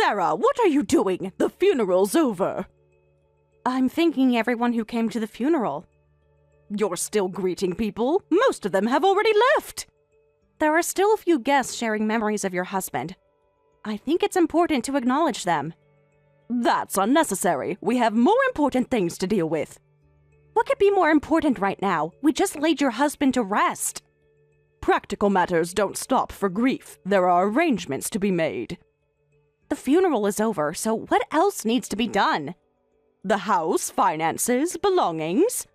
Sarah, what are you doing? The funeral's over. I'm thanking everyone who came to the funeral. You're still greeting people? Most of them have already left. There are still a few guests sharing memories of your husband. I think it's important to acknowledge them. That's unnecessary. We have more important things to deal with. What could be more important right now? We just laid your husband to rest. Practical matters don't stop for grief. There are arrangements to be made. The funeral is over, so what else needs to be done? The house, finances, belongings.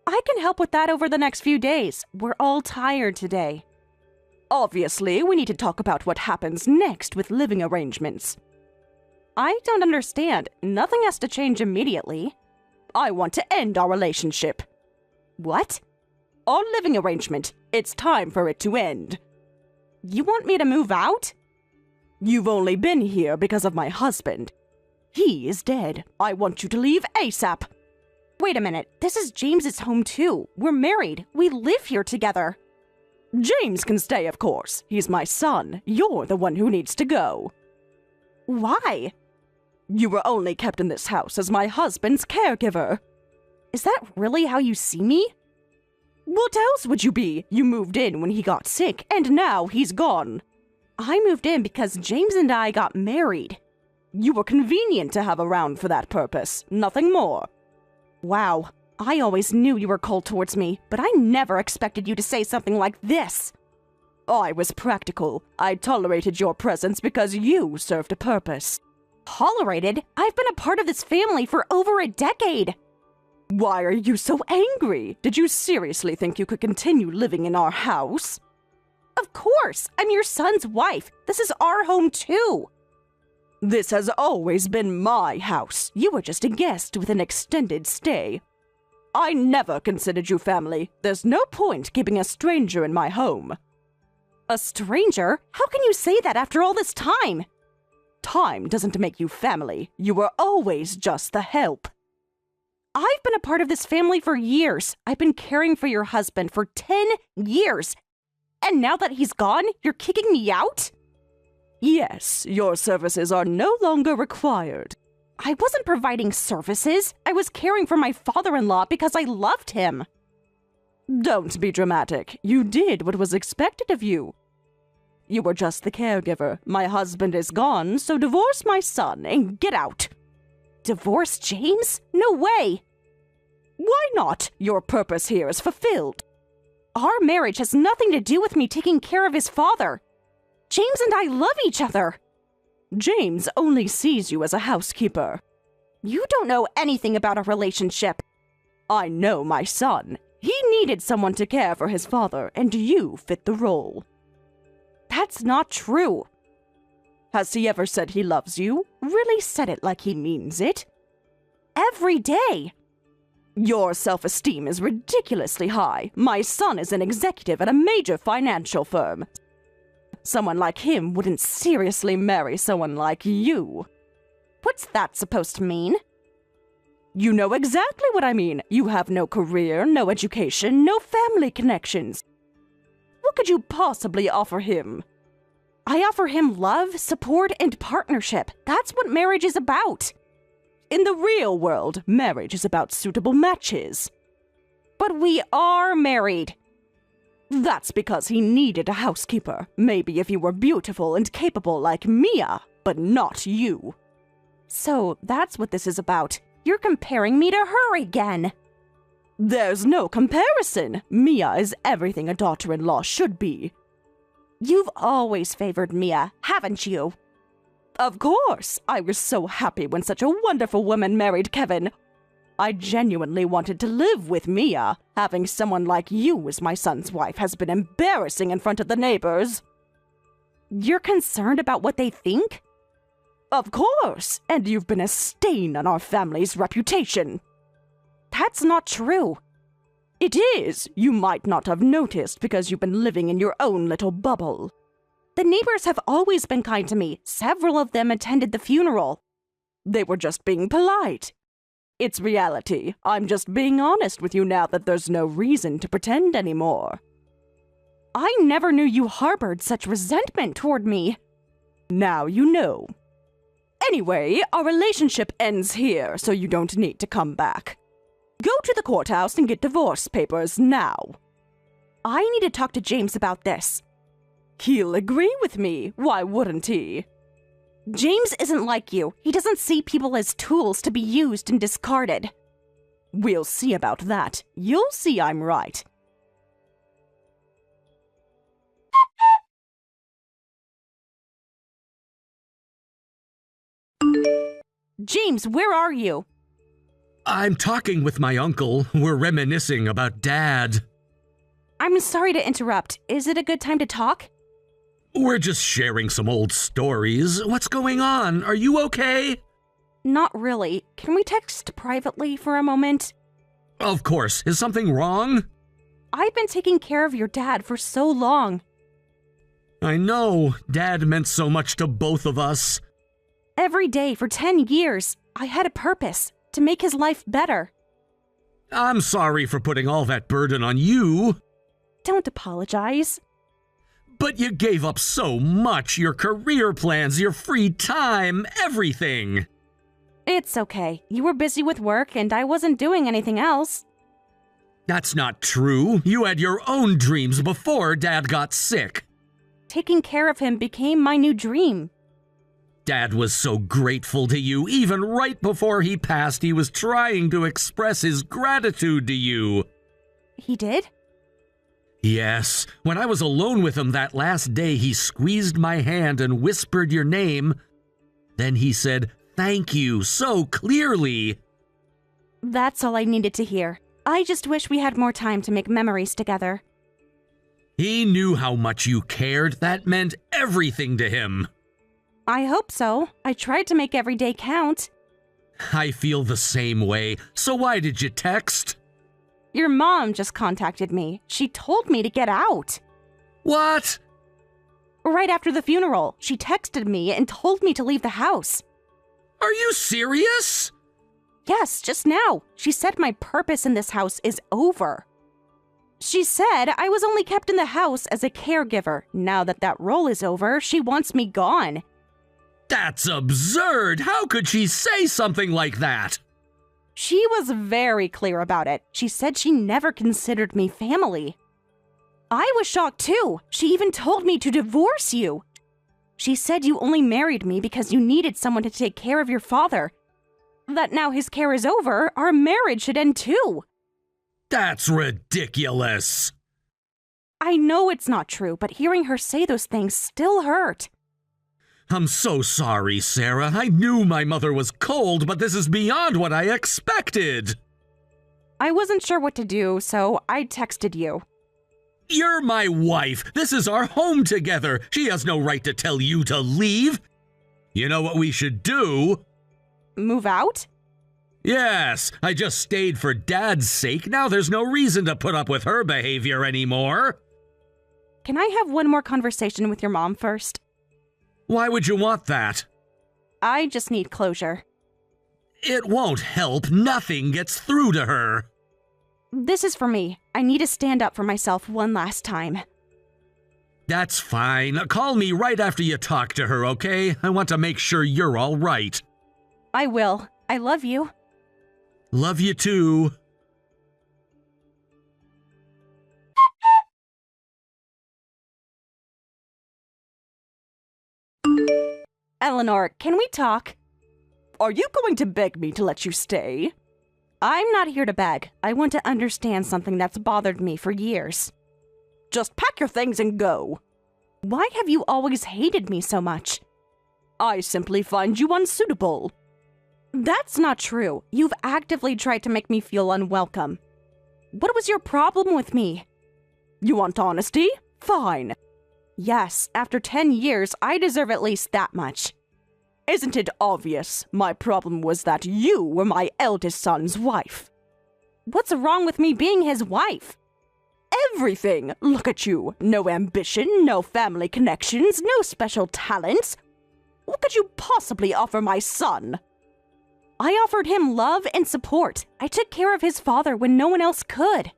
I can help with that over the next few days. We're all tired today. Obviously, we need to talk about what happens next with living arrangements. I don't understand. Nothing has to change immediately. I want to end our relationship. What? Our living arrangement. It's time for it to end. You want me to move out? You've only been here because of my husband. He is dead. I want you to leave ASAP. Wait a minute. This is James's home too. We're married. We live here together. James can stay, of course. He's my son. You're the one who needs to go. Why? You were only kept in this house as my husband's caregiver. Is that really how you see me? What else would you be? You moved in when he got sick, and now he's gone. I moved in because James and I got married. You were convenient to have around for that purpose, nothing more. Wow, I always knew you were cold towards me, but I never expected you to say something like this. I was practical. I tolerated your presence because you served a purpose. Tolerated? I've been a part of this family for over a decade. Why are you so angry? Did you seriously think you could continue living in our house? Of course! I'm your son's wife. This is our home too. This has always been my house. You were just a guest with an extended stay. I never considered you family. There's no point keeping a stranger in my home. A stranger? How can you say that after all this time? Time doesn't make you family. You were always just the help. I've been a part of this family for years. I've been caring for your husband for 10 years. And now that he's gone, you're kicking me out? Yes, your services are no longer required. I wasn't providing services. I was caring for my father-in-law because I loved him. Don't be dramatic. You did what was expected of you. You were just the caregiver. My husband is gone, so divorce my son and get out. Divorce James? No way! Why not? Your purpose here is fulfilled. Our marriage has nothing to do with me taking care of his father. James and I love each other. James only sees you as a housekeeper. You don't know anything about our relationship. I know my son. He needed someone to care for his father, and you fit the role. That's not true. Has he ever said he loves you? Really said it like he means it? Every day. Your self-esteem is ridiculously high. My son is an executive at a major financial firm. Someone like him wouldn't seriously marry someone like you. What's that supposed to mean? You know exactly what I mean. You have no career, no education, no family connections. What could you possibly offer him? I offer him love, support, and partnership. That's what marriage is about. In the real world, marriage is about suitable matches. But we are married. That's because he needed a housekeeper. Maybe if you were beautiful and capable like Mia, but not you. So that's what this is about. You're comparing me to her again. There's no comparison. Mia is everything a daughter-in-law should be. You've always favored Mia, haven't you? Of course. I was so happy when such a wonderful woman married Kevin. I genuinely wanted to live with Mia. Having someone like you as my son's wife has been embarrassing in front of the neighbors. You're concerned about what they think? Of course. And you've been a stain on our family's reputation. That's not true. It is. You might not have noticed because you've been living in your own little bubble. The neighbors have always been kind to me. Several of them attended the funeral. They were just being polite. It's reality. I'm just being honest with you now that there's no reason to pretend anymore. I never knew you harbored such resentment toward me. Now you know. Anyway, our relationship ends here, so you don't need to come back. Go to the courthouse and get divorce papers now. I need to talk to James about this. He'll agree with me. Why wouldn't he? James isn't like you. He doesn't see people as tools to be used and discarded. We'll see about that. You'll see I'm right. James, where are you? I'm talking with my uncle. We're reminiscing about Dad. I'm sorry to interrupt. Is it a good time to talk? We're just sharing some old stories. What's going on? Are you okay? Not really. Can we text privately for a moment? Of course. Is something wrong? I've been taking care of your dad for so long. I know. Dad meant so much to both of us. Every day for 10 years, I had a purpose to make his life better. I'm sorry for putting all that burden on you. Don't apologize. But you gave up so much, your career plans, your free time, everything. It's okay. You were busy with work and I wasn't doing anything else. That's not true. You had your own dreams before Dad got sick. Taking care of him became my new dream. Dad was so grateful to you. Even right before he passed, he was trying to express his gratitude to you. He did? Yes. When I was alone with him that last day, he squeezed my hand and whispered your name. Then he said, "Thank you," so clearly. That's all I needed to hear. I just wish we had more time to make memories together. He knew how much you cared. That meant everything to him. I hope so. I tried to make every day count. I feel the same way. So why did you text? Your mom just contacted me. She told me to get out. What? Right after the funeral, she texted me and told me to leave the house. Are you serious? Yes, just now. She said my purpose in this house is over. She said I was only kept in the house as a caregiver. Now that that role is over, she wants me gone. That's absurd! How could she say something like that? She was very clear about it. She said she never considered me family. I was shocked too. She even told me to divorce you. She said you only married me because you needed someone to take care of your father. That now his care is over, our marriage should end too. That's ridiculous. I know it's not true, but hearing her say those things still hurt. I'm so sorry, Sarah. I knew my mother was cold, but this is beyond what I expected. I wasn't sure what to do, so I texted you. You're my wife. This is our home together. She has no right to tell you to leave. You know what we should do? Move out? Yes, I just stayed for Dad's sake. Now there's no reason to put up with her behavior anymore. Can I have one more conversation with your mom first? Why would you want that? I just need closure. It won't help. Nothing gets through to her. This is for me. I need to stand up for myself one last time. That's fine. Call me right after you talk to her, okay? I want to make sure you're all right. I will. I love you. Love you too. Eleanor, can we talk? Are you going to beg me to let you stay? I'm not here to beg. I want to understand something that's bothered me for years. Just pack your things and go. Why have you always hated me so much? I simply find you unsuitable. That's not true. You've actively tried to make me feel unwelcome. What was your problem with me? You want honesty? Fine. Yes, after 10 years, I deserve at least that much. Isn't it obvious? My problem was that you were my eldest son's wife. What's wrong with me being his wife? Everything! Look at you. No ambition, no family connections, no special talents. What could you possibly offer my son? I offered him love and support. I took care of his father when no one else could.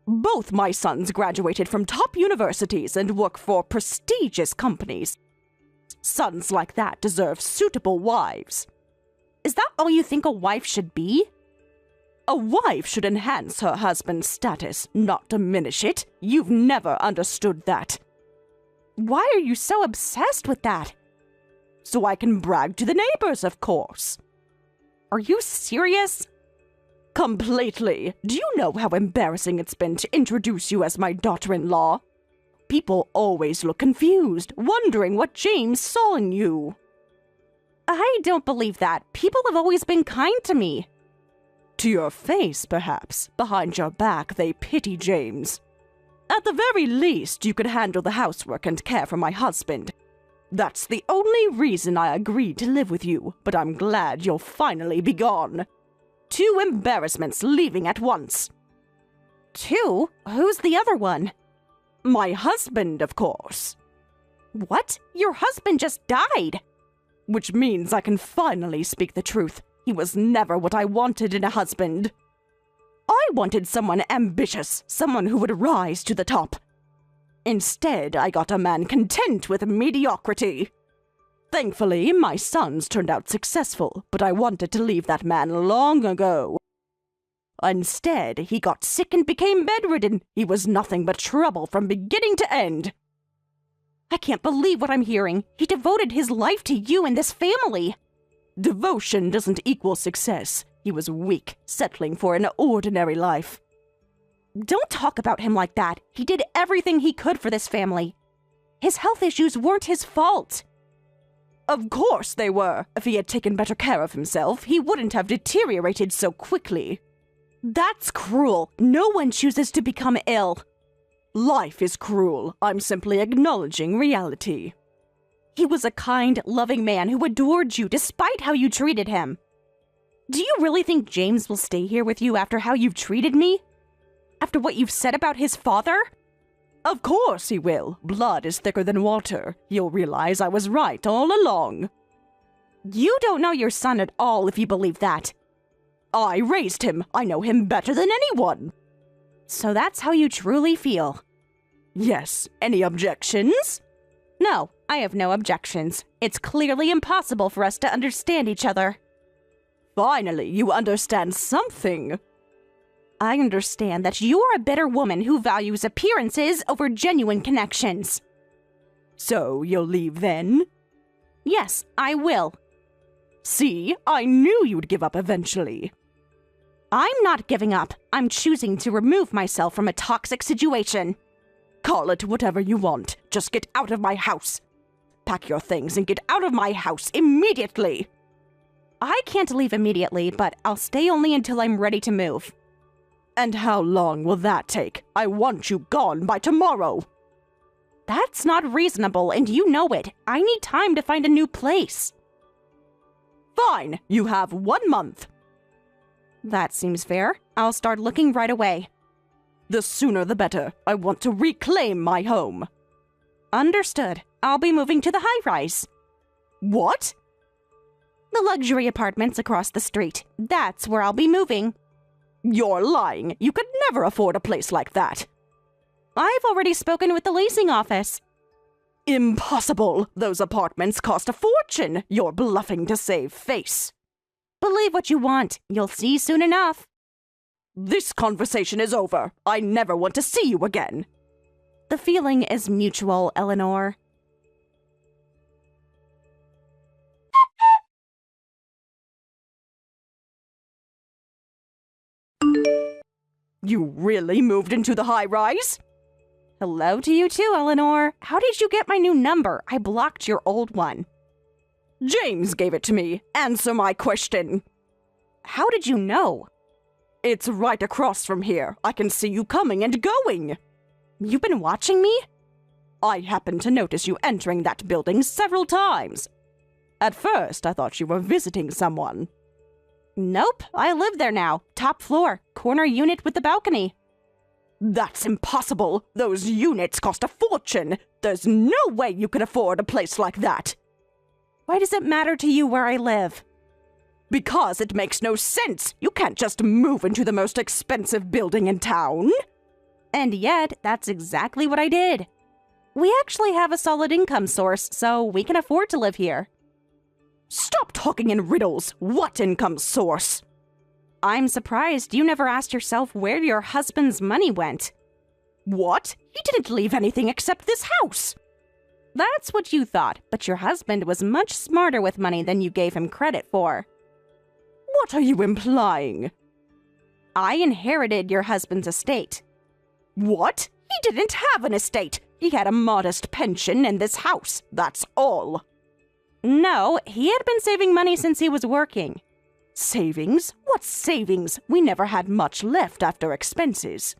Both my sons graduated from top universities and work for prestigious companies. Sons like that deserve suitable wives. Is that all you think a wife should be? A wife should enhance her husband's status, not diminish it. You've never understood that. Why are you so obsessed with that? So I can brag to the neighbors, of course. Are you serious? Completely. Do you know how embarrassing it's been to introduce you as my daughter-in-law? People always look confused, wondering what James saw in you. I don't believe that. People have always been kind to me. To your face, perhaps. Behind your back, they pity James. At the very least, you could handle the housework and care for my husband. That's the only reason I agreed to live with you, but I'm glad you'll finally be gone. 2 embarrassments leaving at once. 2? Who's the other one? My husband, of course. What? Your husband just died! Which means I can finally speak the truth. He was never what I wanted in a husband. I wanted someone ambitious, someone who would rise to the top. Instead, I got a man content with mediocrity. Thankfully, my sons turned out successful, but I wanted to leave that man long ago. Instead, he got sick and became bedridden. He was nothing but trouble from beginning to end. I can't believe what I'm hearing. He devoted his life to you and this family. Devotion doesn't equal success. He was weak, settling for an ordinary life. Don't talk about him like that. He did everything he could for this family. His health issues weren't his fault. Of course they were. If he had taken better care of himself, he wouldn't have deteriorated so quickly. That's cruel. No one chooses to become ill. Life is cruel. I'm simply acknowledging reality. He was a kind, loving man who adored you despite how you treated him. Do you really think James will stay here with you after how you've treated me? After what you've said about his father? Of course he will. Blood is thicker than water. You'll realize I was right all along. You don't know your son at all if you believe that. I raised him. I know him better than anyone. So that's how you truly feel? Yes. Any objections? No, I have no objections. It's clearly impossible for us to understand each other. Finally, you understand something. I understand that you are a bitter woman who values appearances over genuine connections. So, you'll leave then? Yes, I will. See, I knew you'd give up eventually. I'm not giving up. I'm choosing to remove myself from a toxic situation. Call it whatever you want. Just get out of my house. Pack your things and get out of my house immediately. I can't leave immediately, but I'll stay only until I'm ready to move. And how long will that take? I want you gone by tomorrow. That's not reasonable, and you know it. I need time to find a new place. Fine, you have 1 month. That seems fair. I'll start looking right away. The sooner the better. I want to reclaim my home. Understood. I'll be moving to the high-rise. What? The luxury apartments across the street. That's where I'll be moving. You're lying. You could never afford a place like that. I've already spoken with the leasing office. Impossible. Those apartments cost a fortune. You're bluffing to save face. Believe what you want. You'll see soon enough. This conversation is over. I never want to see you again. The feeling is mutual, Eleanor. You really moved into the high-rise? Hello to you too, Eleanor. How did you get my new number? I blocked your old one. James gave it to me. Answer my question. How did you know? It's right across from here. I can see you coming and going. You've been watching me? I happened to notice you entering that building several times. At first, I thought you were visiting someone. Nope, I live there now. Top floor, corner unit with the balcony. That's impossible. Those units cost a fortune. There's no way you could afford a place like that. Why does it matter to you where I live? Because it makes no sense. You can't just move into the most expensive building in town. And yet, that's exactly what I did. We actually have a solid income source, so we can afford to live here. Stop talking in riddles. What income source? I'm surprised you never asked yourself where your husband's money went. What? He didn't leave anything except this house. That's what you thought, but your husband was much smarter with money than you gave him credit for. What are you implying? I inherited your husband's estate. What? He didn't have an estate. He had a modest pension and this house. That's all. No, he had been saving money since he was working. Savings? What savings? We never had much left after expenses.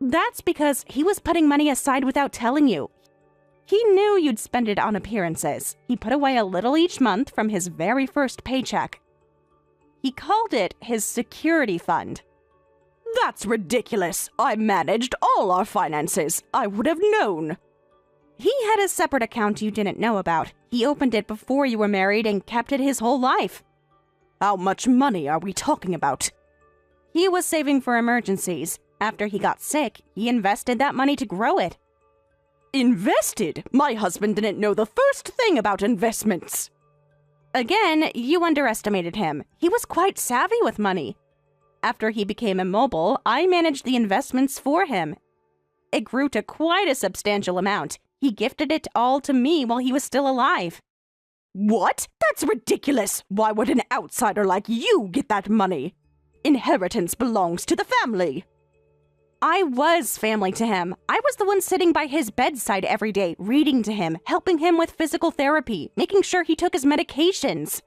That's because he was putting money aside without telling you. He knew you'd spend it on appearances. He put away a little each month from his very first paycheck. He called it his security fund. That's ridiculous. I managed all our finances. I would have known. He had a separate account you didn't know about. He opened it before you were married and kept it his whole life. How much money are we talking about? He was saving for emergencies. After he got sick, he invested that money to grow it. Invested? My husband didn't know the first thing about investments. Again, you underestimated him. He was quite savvy with money. After he became immobile, I managed the investments for him. It grew to quite a substantial amount. He gifted it all to me while he was still alive. What? That's ridiculous. Why would an outsider like you get that money? Inheritance belongs to the family. I was family to him. I was the one sitting by his bedside every day, reading to him, helping him with physical therapy, making sure he took his medications.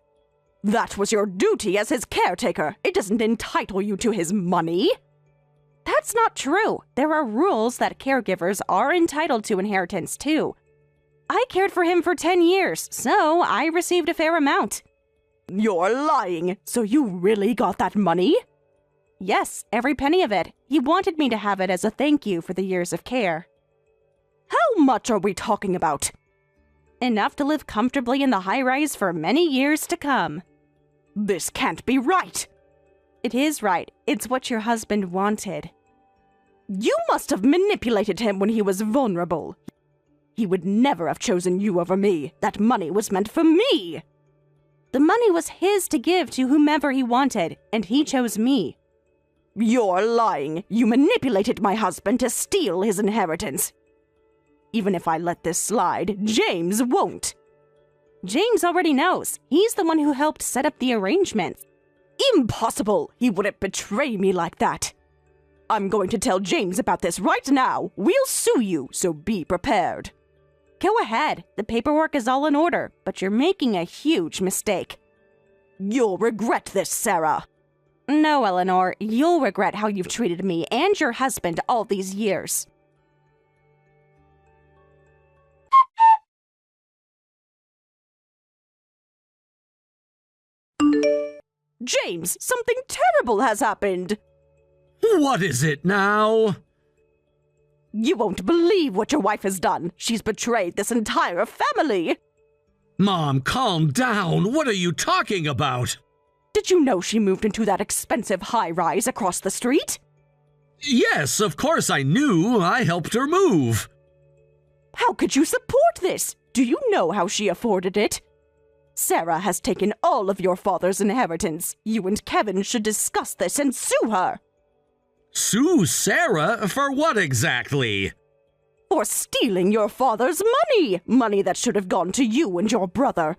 That was your duty as his caretaker. It doesn't entitle you to his money. That's not true. There are rules that caregivers are entitled to inheritance too. I cared for him for 10 years, so I received a fair amount. You're lying. So you really got that money? Yes, every penny of it. He wanted me to have it as a thank you for the years of care. How much are we talking about? Enough to live comfortably in the high-rise for many years to come. This can't be right. It is right. It's what your husband wanted. You must have manipulated him when he was vulnerable. He would never have chosen you over me. That money was meant for me. The money was his to give to whomever he wanted, and he chose me. You're lying. You manipulated my husband to steal his inheritance. Even if I let this slide, James won't. James already knows. He's the one who helped set up the arrangements. Impossible! He wouldn't betray me like that. I'm going to tell James about this right now. We'll sue you, so be prepared. Go ahead. The paperwork is all in order, but you're making a huge mistake. You'll regret this, Sarah. No, Eleanor, you'll regret how you've treated me and your husband all these years. James, something terrible has happened. What is it now? You won't believe what your wife has done. She's betrayed this entire family. Mom, calm down. What are you talking about? Did you know she moved into that expensive high-rise across the street? Yes, of course I knew. I helped her move. How could you support this? Do you know how she afforded it? Sarah has taken all of your father's inheritance. You and Kevin should discuss this and sue her. Sue Sarah? For what exactly? For stealing your father's money. Money that should have gone to you and your brother.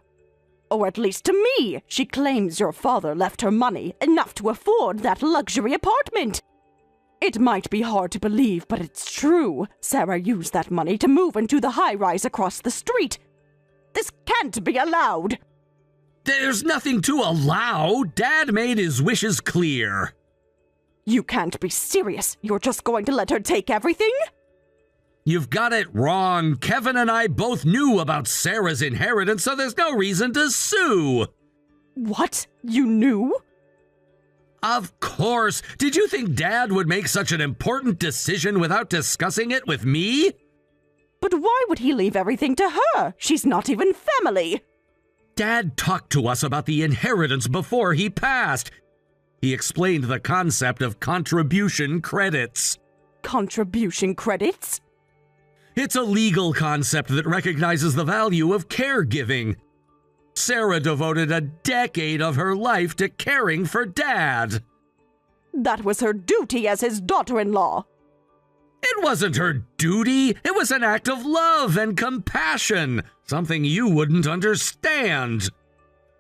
Or at least to me. She claims your father left her money, enough to afford that luxury apartment. It might be hard to believe, but it's true. Sarah used that money to move into the high-rise across the street. This can't be allowed. There's nothing to allow. Dad made his wishes clear. You can't be serious. You're just going to let her take everything? You've got it wrong. Kevin and I both knew about Sarah's inheritance, so there's no reason to sue. What? You knew? Of course. Did you think Dad would make such an important decision without discussing it with me? But why would he leave everything to her? She's not even family. Dad talked to us about the inheritance before he passed. He explained the concept of contribution credits. Contribution credits? It's a legal concept that recognizes the value of caregiving. Sarah devoted a decade of her life to caring for Dad. That was her duty as his daughter-in-law. It wasn't her duty. It was an act of love and compassion, something you wouldn't understand.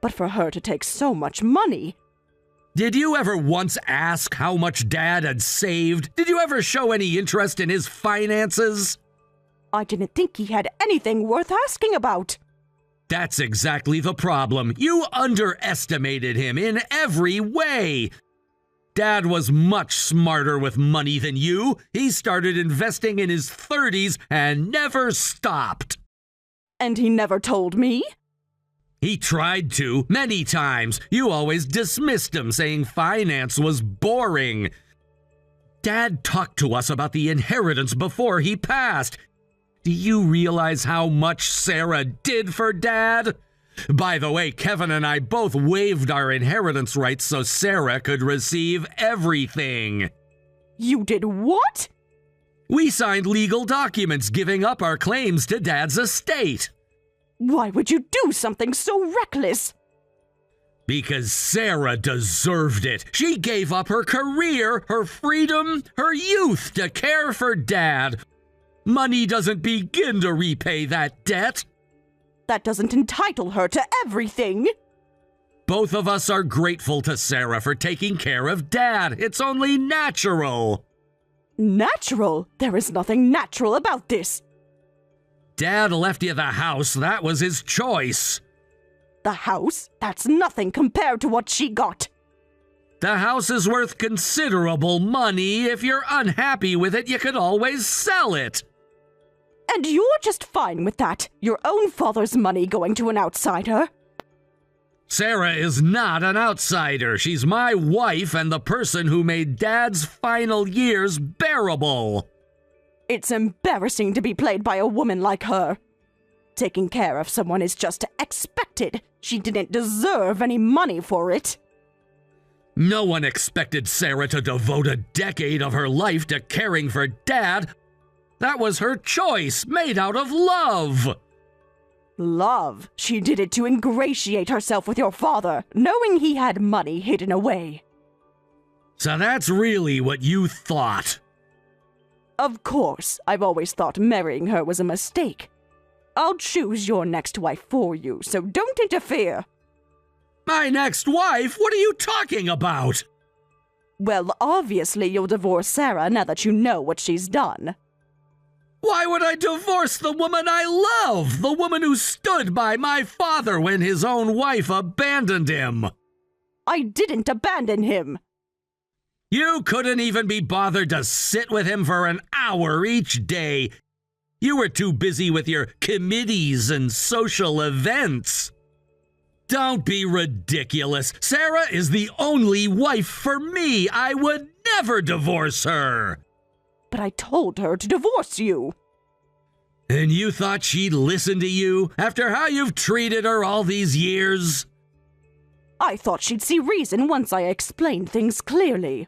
But for her to take so much money... Did you ever once ask how much Dad had saved? Did you ever show any interest in his finances? I didn't think he had anything worth asking about. That's exactly the problem. You underestimated him in every way. Dad was much smarter with money than you. He started investing in his 30s and never stopped. And he never told me? He tried to, many times. You always dismissed him, saying finance was boring. Dad talked to us about the inheritance before he passed. Do you realize how much Sarah did for Dad? By the way, Kevin and I both waived our inheritance rights so Sarah could receive everything. You did what? We signed legal documents giving up our claims to Dad's estate. Why would you do something so reckless? Because Sarah deserved it. She gave up her career, her freedom, her youth to care for Dad. Money doesn't begin to repay that debt. That doesn't entitle her to everything. Both of us are grateful to Sarah for taking care of Dad. It's only natural. Natural? There is nothing natural about this. Dad left you the house. That was his choice. The house? That's nothing compared to what she got. The house is worth considerable money. If you're unhappy with it, you could always sell it. And you're just fine with that? Your own father's money going to an outsider? Sarah is not an outsider. She's my wife and the person who made Dad's final years bearable. It's embarrassing to be played by a woman like her. Taking care of someone is just expected. She didn't deserve any money for it. No one expected Sarah to devote a decade of her life to caring for Dad. That was her choice, made out of love. Love? She did it to ingratiate herself with your father, knowing he had money hidden away. So that's really what you thought. Of course, I've always thought marrying her was a mistake. I'll choose your next wife for you, so don't interfere. My next wife? What are you talking about? Well, obviously you'll divorce Sarah now that you know what she's done. Why would I divorce the woman I love? The woman who stood by my father when his own wife abandoned him. I didn't abandon him. You couldn't even be bothered to sit with him for an hour each day. You were too busy with your committees and social events. Don't be ridiculous. Sarah is the only wife for me. I would never divorce her. But I told her to divorce you. And you thought she'd listen to you after how you've treated her all these years? I thought she'd see reason once I explained things clearly.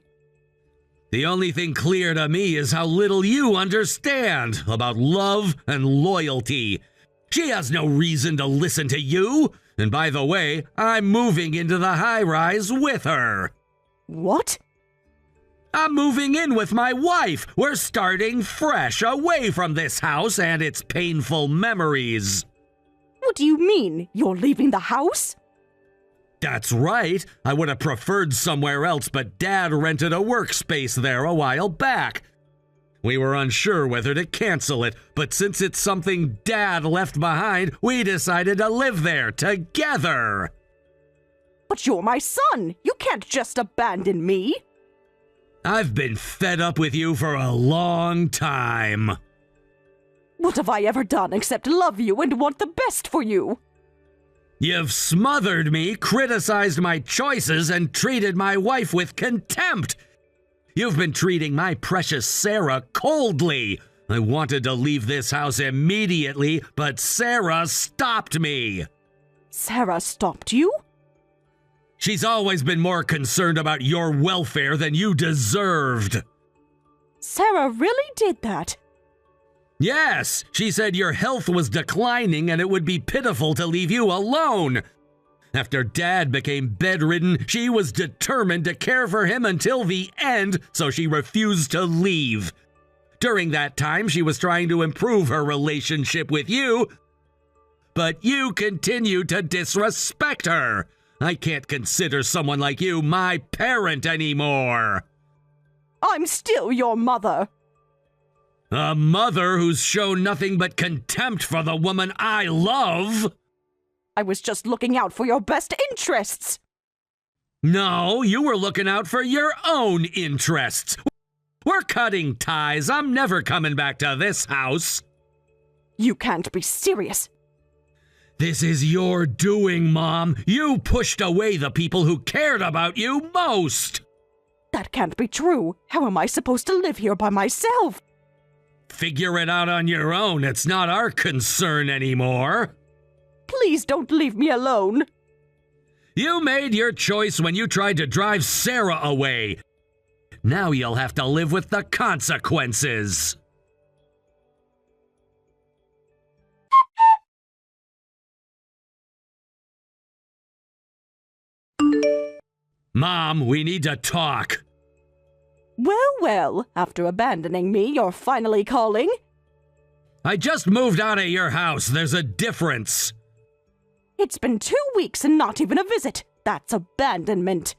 The only thing clear to me is how little you understand about love and loyalty. She has no reason to listen to you. And by the way, I'm moving into the high-rise with her. What? I'm moving in with my wife. We're starting fresh, away from this house and its painful memories. What do you mean? You're leaving the house? That's right. I would have preferred somewhere else, but Dad rented a workspace there a while back. We were unsure whether to cancel it, but since it's something Dad left behind, we decided to live there together. But you're my son. You can't just abandon me. I've been fed up with you for a long time. What have I ever done except love you and want the best for you? You've smothered me, criticized my choices, and treated my wife with contempt. You've been treating my precious Sarah coldly. I wanted to leave this house immediately, but Sarah stopped me. Sarah stopped you? She's always been more concerned about your welfare than you deserved. Sarah really did that? Yes, she said your health was declining and it would be pitiful to leave you alone. After Dad became bedridden, she was determined to care for him until the end, so she refused to leave. During that time, she was trying to improve her relationship with you, but you continue to disrespect her. I can't consider someone like you my parent anymore. I'm still your mother. A mother who's shown nothing but contempt for the woman I love? I was just looking out for your best interests. No, you were looking out for your own interests. We're cutting ties. I'm never coming back to this house. You can't be serious. This is your doing, Mom. You pushed away the people who cared about you most. That can't be true. How am I supposed to live here by myself? Figure it out on your own. It's not our concern anymore. Please don't leave me alone. You made your choice when you tried to drive Sarah away. Now you'll have to live with the consequences. Mom, we need to talk. Well, after abandoning me, you're finally calling? I just moved out of your house. There's a difference. It's been 2 weeks and not even a visit. That's abandonment.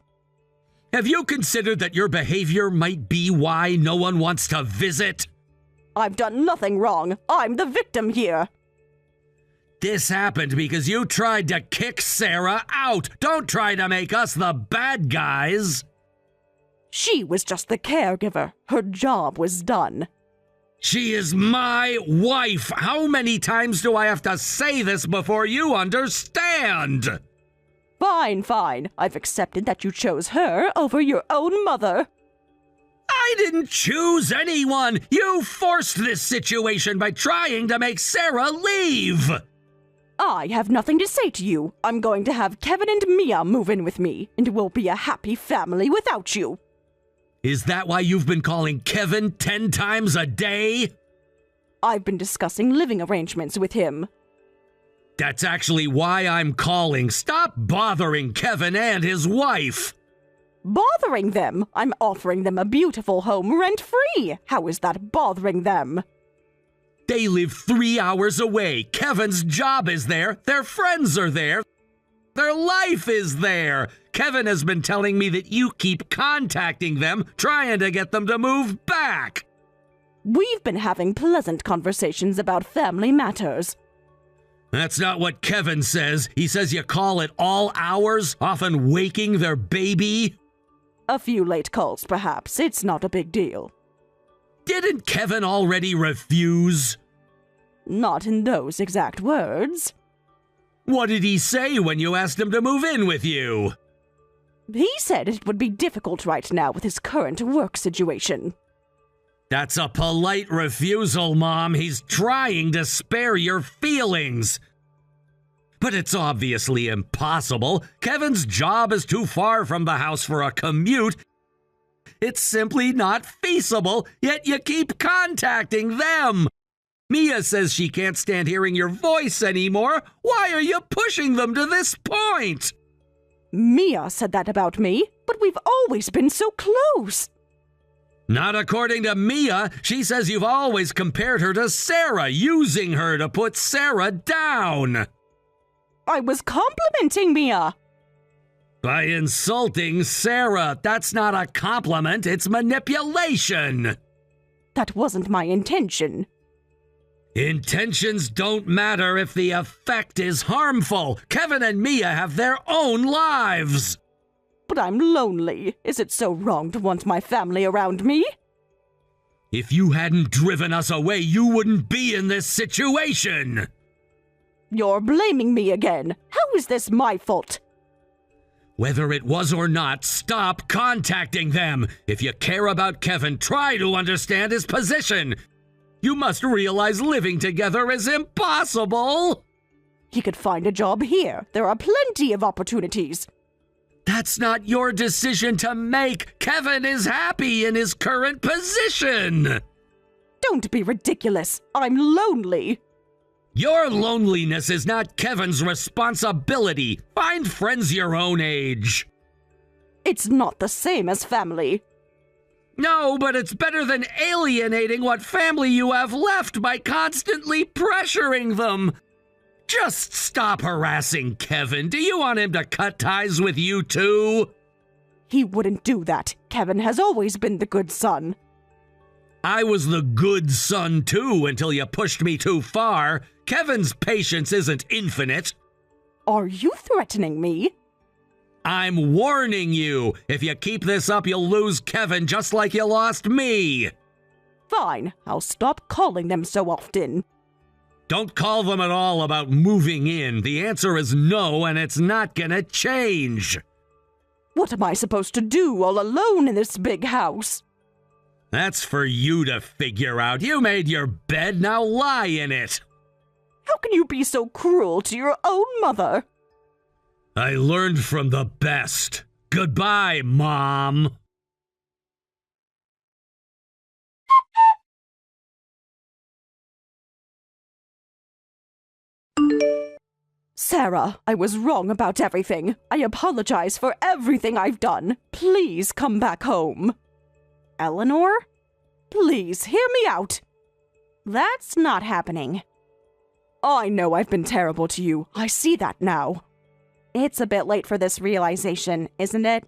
Have you considered that your behavior might be why no one wants to visit? I've done nothing wrong. I'm the victim here. This happened because you tried to kick Sarah out. Don't try to make us the bad guys. She was just the caregiver. Her job was done. She is my wife. How many times do I have to say this before you understand? Fine. I've accepted that you chose her over your own mother. I didn't choose anyone. You forced this situation by trying to make Sarah leave. I have nothing to say to you. I'm going to have Kevin and Mia move in with me, and we'll be a happy family without you. Is that why you've been calling Kevin 10 times a day? I've been discussing living arrangements with him. That's actually why I'm calling. Stop bothering Kevin and his wife. Bothering them? I'm offering them a beautiful home rent-free. How is that bothering them? They live 3 hours away. Kevin's job is there. Their friends are there. Their life is there. Kevin has been telling me that you keep contacting them, trying to get them to move back. We've been having pleasant conversations about family matters. That's not what Kevin says. He says you call at all hours, often waking their baby. A few late calls, perhaps. It's not a big deal. Didn't Kevin already refuse? Not in those exact words. What did he say when you asked him to move in with you? He said it would be difficult right now with his current work situation. That's a polite refusal, Mom. He's trying to spare your feelings. But it's obviously impossible. Kevin's job is too far from the house for a commute. It's simply not feasible, yet you keep contacting them. Mia says she can't stand hearing your voice anymore. Why are you pushing them to this point? Mia said that about me, but we've always been so close. Not according to Mia. She says you've always compared her to Sarah, using her to put Sarah down. I was complimenting Mia. By insulting Sarah, that's not a compliment, it's manipulation. That wasn't my intention. Intentions don't matter if the effect is harmful. Kevin and Mia have their own lives. But I'm lonely. Is it so wrong to want my family around me? If you hadn't driven us away, you wouldn't be in this situation. You're blaming me again. How is this my fault? Whether it was or not, stop contacting them. If you care about Kevin, try to understand his position. You must realize living together is impossible. He could find a job here. There are plenty of opportunities. That's not your decision to make. Kevin is happy in his current position. Don't be ridiculous. I'm lonely. Your loneliness is not Kevin's responsibility. Find friends your own age. It's not the same as family. No, but it's better than alienating what family you have left by constantly pressuring them. Just stop harassing Kevin. Do you want him to cut ties with you too? He wouldn't do that. Kevin has always been the good son. I was the good son too until you pushed me too far. Kevin's patience isn't infinite. Are you threatening me? I'm warning you. If you keep this up, you'll lose Kevin just like you lost me. Fine, I'll stop calling them so often. Don't call them at all about moving in. The answer is no, and it's not gonna change. What am I supposed to do all alone in this big house? That's for you to figure out. You made your bed, now lie in it. How can you be so cruel to your own mother? I learned from the best. Goodbye, Mom. Sarah, I was wrong about everything. I apologize for everything I've done. Please come back home. Eleanor? Please, hear me out. That's not happening. I know I've been terrible to you. I see that now. It's a bit late for this realization, isn't it?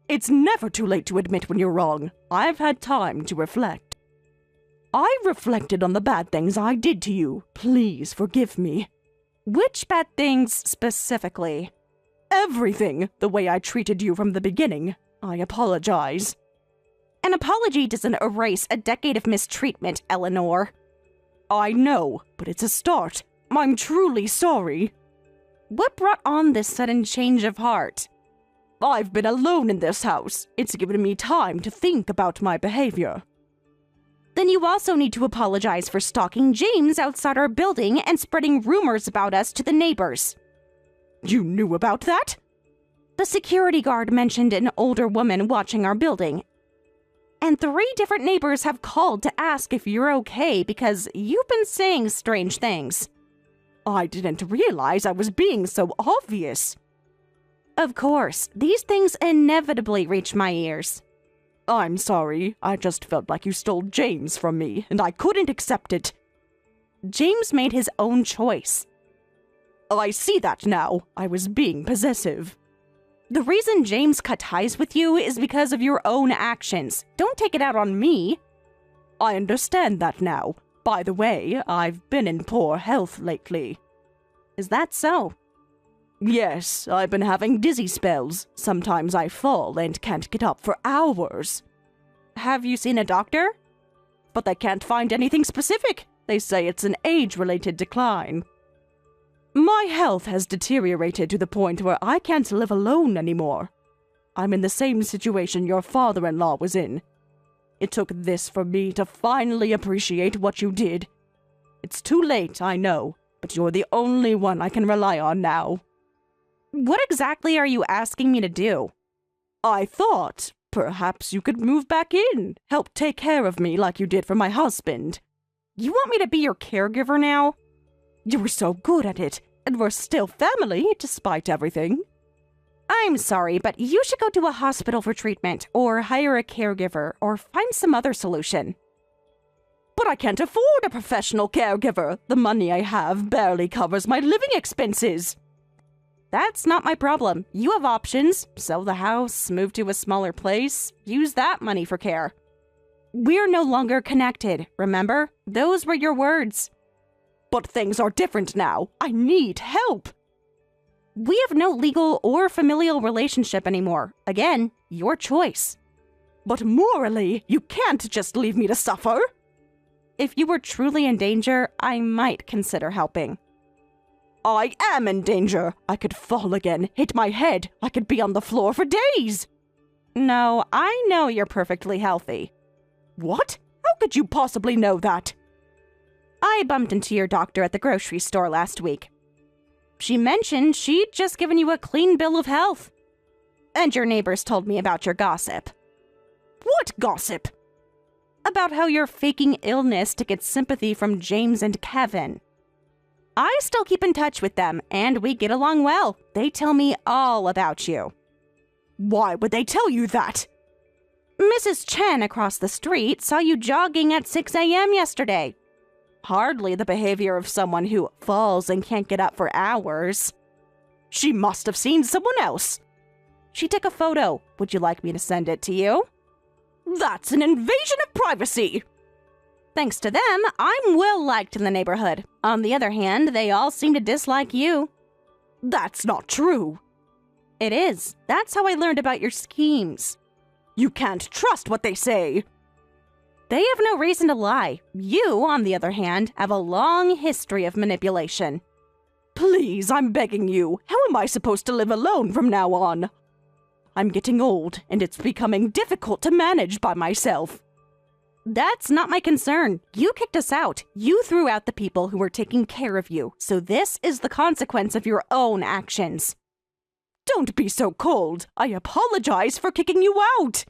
It's never too late to admit when you're wrong. I've had time to reflect. I reflected on the bad things I did to you. Please forgive me. Which bad things specifically? Everything. The way I treated you from the beginning. I apologize. An apology doesn't erase a decade of mistreatment, Eleanor. I know, but it's a start. I'm truly sorry. What brought on this sudden change of heart? I've been alone in this house. It's given me time to think about my behavior. Then you also need to apologize for stalking James outside our building and spreading rumors about us to the neighbors. You knew about that? The security guard mentioned an older woman watching our building. And 3 different neighbors have called to ask if you're okay because you've been saying strange things. I didn't realize I was being so obvious. Of course, these things inevitably reach my ears. I'm sorry. I just felt like you stole James from me, and I couldn't accept it. James made his own choice. I see that now. I was being possessive. The reason James cut ties with you is because of your own actions. Don't take it out on me. I understand that now. By the way, I've been in poor health lately. Is that so? Yes, I've been having dizzy spells. Sometimes I fall and can't get up for hours. Have you seen a doctor? But they can't find anything specific. They say it's an age-related decline. My health has deteriorated to the point where I can't live alone anymore. I'm in the same situation your father-in-law was in. It took this for me to finally appreciate what you did. It's too late, I know, but you're the only one I can rely on now. What exactly are you asking me to do? I thought perhaps you could move back in, help take care of me like you did for my husband. You want me to be your caregiver now? You were so good at it, and we're still family despite everything. I'm sorry, but you should go to a hospital for treatment, or hire a caregiver, or find some other solution. But I can't afford a professional caregiver. The money I have barely covers my living expenses. That's not my problem. You have options. Sell the house, move to a smaller place, use that money for care. We're no longer connected, remember? Those were your words. But things are different now. I need help. We have no legal or familial relationship anymore. Again, your choice. But morally, you can't just leave me to suffer. If you were truly in danger, I might consider helping. I am in danger. I could fall again, hit my head. I could be on the floor for days. No, I know you're perfectly healthy. What? How could you possibly know that? I bumped into your doctor at the grocery store last week. She mentioned she'd just given you a clean bill of health. And your neighbors told me about your gossip. What gossip? about how you're faking illness to get sympathy from James and Kevin. I still keep in touch with them, and we get along well. They tell me all about you. Why would they tell you that? Mrs. Chen across the street saw you jogging at 6 a.m. yesterday. Hardly the behavior of someone who falls and can't get up for hours. She must have seen someone else. She took a photo. Would you like me to send it to you? That's an invasion of privacy. Thanks to them, I'm well liked in the neighborhood. On the other hand, they all seem to dislike you. That's not true. It is. That's how I learned about your schemes. You can't trust what they say. They have no reason to lie. You, on the other hand, have a long history of manipulation. Please, I'm begging you. How am I supposed to live alone from now on? I'm getting old, and it's becoming difficult to manage by myself. That's not my concern. You kicked us out. You threw out the people who were taking care of you, so this is the consequence of your own actions. Don't be so cold. I apologize for kicking you out.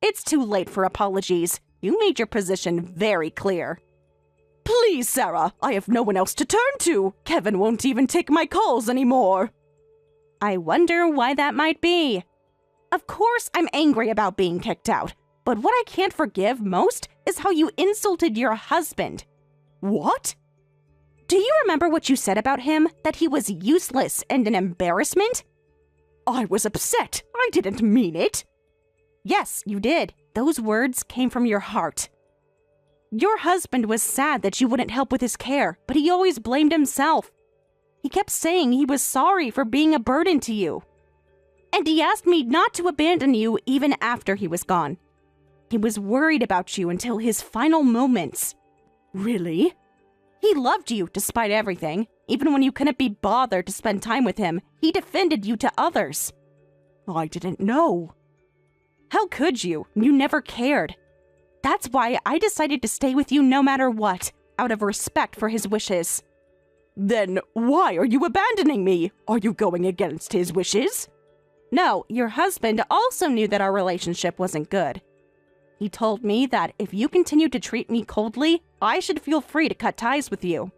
It's too late for apologies. You made your position very clear. Please, Sarah, I have no one else to turn to. Kevin won't even take my calls anymore. I wonder why that might be. Of course, I'm angry about being kicked out. But what I can't forgive most is how you insulted your husband. What? Do you remember what you said about him? That he was useless and an embarrassment? I was upset. I didn't mean it. Yes, you did. Those words came from your heart. Your husband was sad that you wouldn't help with his care, but he always blamed himself. He kept saying he was sorry for being a burden to you. And he asked me not to abandon you even after he was gone. He was worried about you until his final moments. Really? He loved you despite everything. Even when you couldn't be bothered to spend time with him, he defended you to others. I didn't know. How could you? You never cared. That's why I decided to stay with you no matter what, out of respect for his wishes. Then why are you abandoning me? Are you going against his wishes? No, your husband also knew that our relationship wasn't good. He told me that if you continued to treat me coldly, I should feel free to cut ties with you.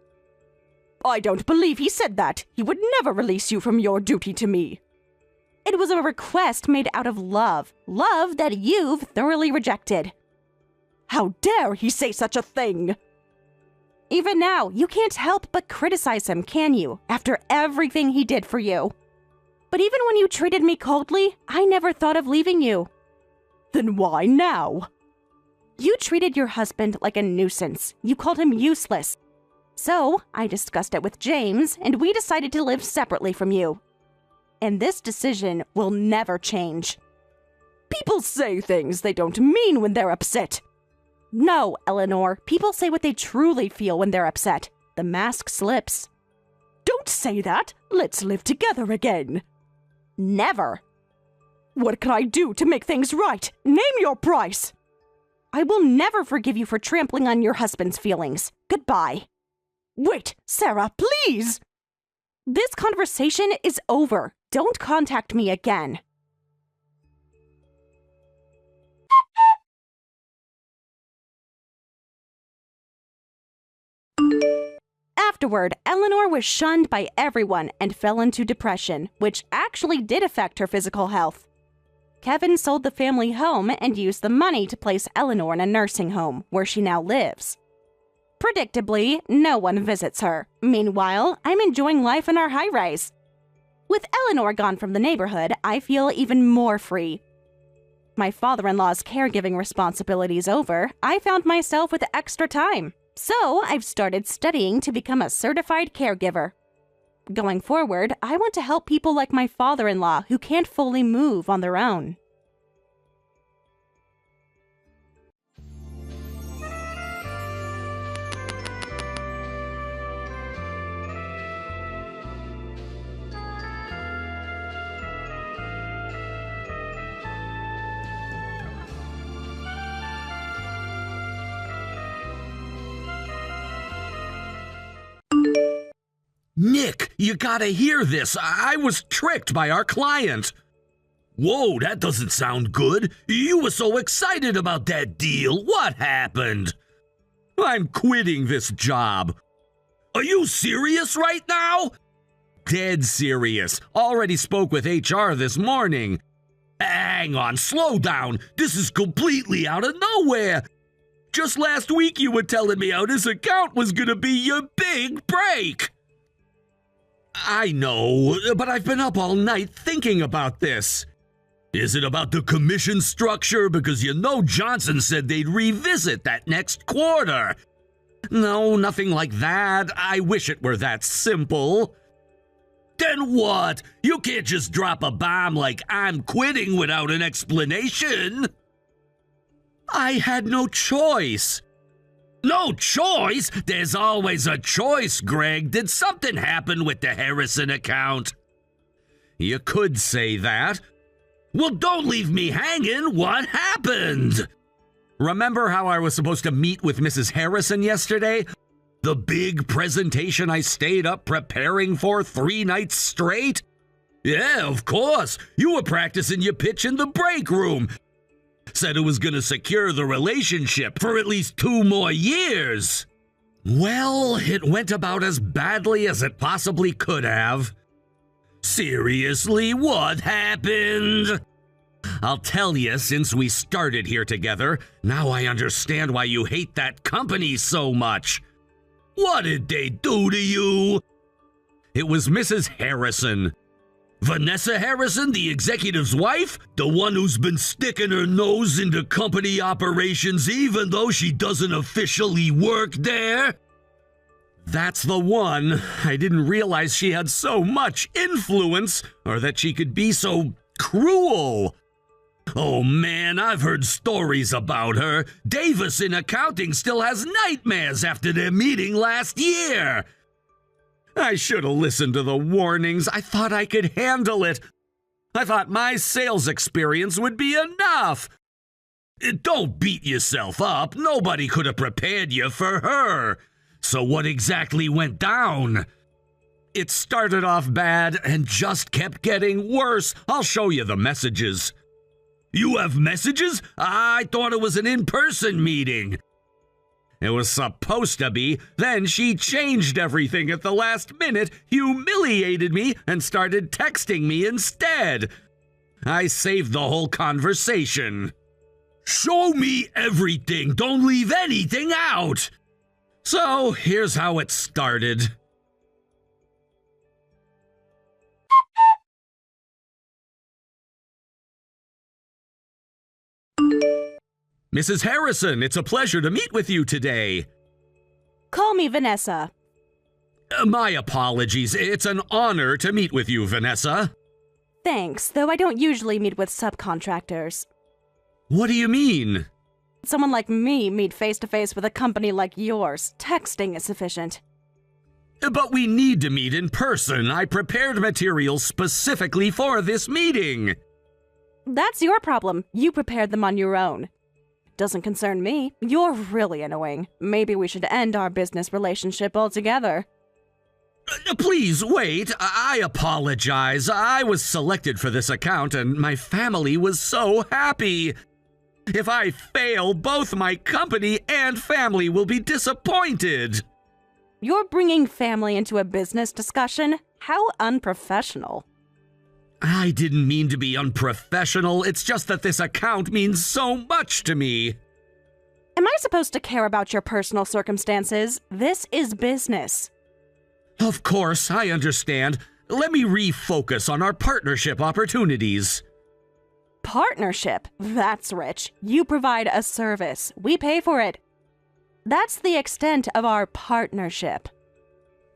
I don't believe he said that. He would never release you from your duty to me. It was a request made out of love. Love that you've thoroughly rejected. How dare he say such a thing? Even now, you can't help but criticize him, can you? After everything he did for you. But even when you treated me coldly, I never thought of leaving you. Then why now? You treated your husband like a nuisance. You called him useless. So, I discussed it with James, and we decided to live separately from you. And this decision will never change. People say things they don't mean when they're upset. No, Eleanor. People say what they truly feel when they're upset. The mask slips. Don't say that. Let's live together again. Never. What can I do to make things right? Name your price. I will never forgive you for trampling on your husband's feelings. Goodbye. Wait, Sarah, please. This conversation is over. Don't contact me again. Afterward, Eleanor was shunned by everyone and fell into depression, which actually did affect her physical health. Kevin sold the family home and used the money to place Eleanor in a nursing home, where she now lives. Predictably, no one visits her. Meanwhile, I'm enjoying life in our high-rise. With Eleanor gone from the neighborhood, I feel even more free. My father-in-law's caregiving responsibilities over, I found myself with extra time. So, I've started studying to become a certified caregiver. Going forward, I want to help people like my father-in-law who can't fully move on their own. Nick, you gotta hear this. I was tricked by our client. Whoa, that doesn't sound good. You were so excited about that deal. What happened? I'm quitting this job. Are you serious right now? Dead serious. Already spoke with HR this morning. Hang on, slow down. This is completely out of nowhere. Just last week you were telling me how this account was gonna be your big break. I know, but I've been up all night thinking about this. Is it about the commission structure? Because you know Johnson said they'd revisit that next quarter. No, nothing like that. I wish it were that simple. Then what? You can't just drop a bomb like I'm quitting without an explanation. I had no choice. No choice? There's always a choice, Greg. Did something happen with the Harrison account? You could say that. Well, don't leave me hanging. What happened? Remember how I was supposed to meet with Mrs. Harrison yesterday? The big presentation I stayed up preparing for 3 nights straight? Yeah, of course. You were practicing your pitch in the break room. Said it was gonna secure the relationship for at least 2 more years. Well, it went about as badly as it possibly could have. Seriously, what happened? I'll tell you, since we started here together, now I understand why you hate that company so much. What did they do to you? It was Mrs. Harrison. Vanessa Harrison, the executive's wife? The one who's been sticking her nose into company operations even though she doesn't officially work there? That's the one. I didn't realize she had so much influence, or that she could be so cruel. Oh man, I've heard stories about her. Davis in accounting still has nightmares after their meeting last year. I should have listened to the warnings. I thought I could handle it. I thought my sales experience would be enough. Don't beat yourself up. Nobody could have prepared you for her. So what exactly went down? It started off bad and just kept getting worse. I'll show you the messages. You have messages? I thought it was an in-person meeting. It was supposed to be. Then she changed everything at the last minute, humiliated me, and started texting me instead. I saved the whole conversation. Show me everything. Don't leave anything out. So here's how it started. Mrs. Harrison, it's a pleasure to meet with you today. Call me Vanessa. My apologies. It's an honor to meet with you, Vanessa. Thanks, though I don't usually meet with subcontractors. What do you mean? Someone like me meet face-to-face with a company like yours. Texting is sufficient. But we need to meet in person. I prepared materials specifically for this meeting. That's your problem. You prepared them on your own. Doesn't concern me. You're really annoying. Maybe we should end our business relationship altogether. Please wait. I apologize. I was selected for this account and my family was so happy. If I fail, both my company and family will be disappointed. You're bringing family into a business discussion? How unprofessional. I didn't mean to be unprofessional. It's just that this account means so much to me. Am I supposed to care about your personal circumstances? This is business. Of course, I understand. Let me refocus on our partnership opportunities. Partnership? That's rich. You provide a service. We pay for it. That's the extent of our partnership.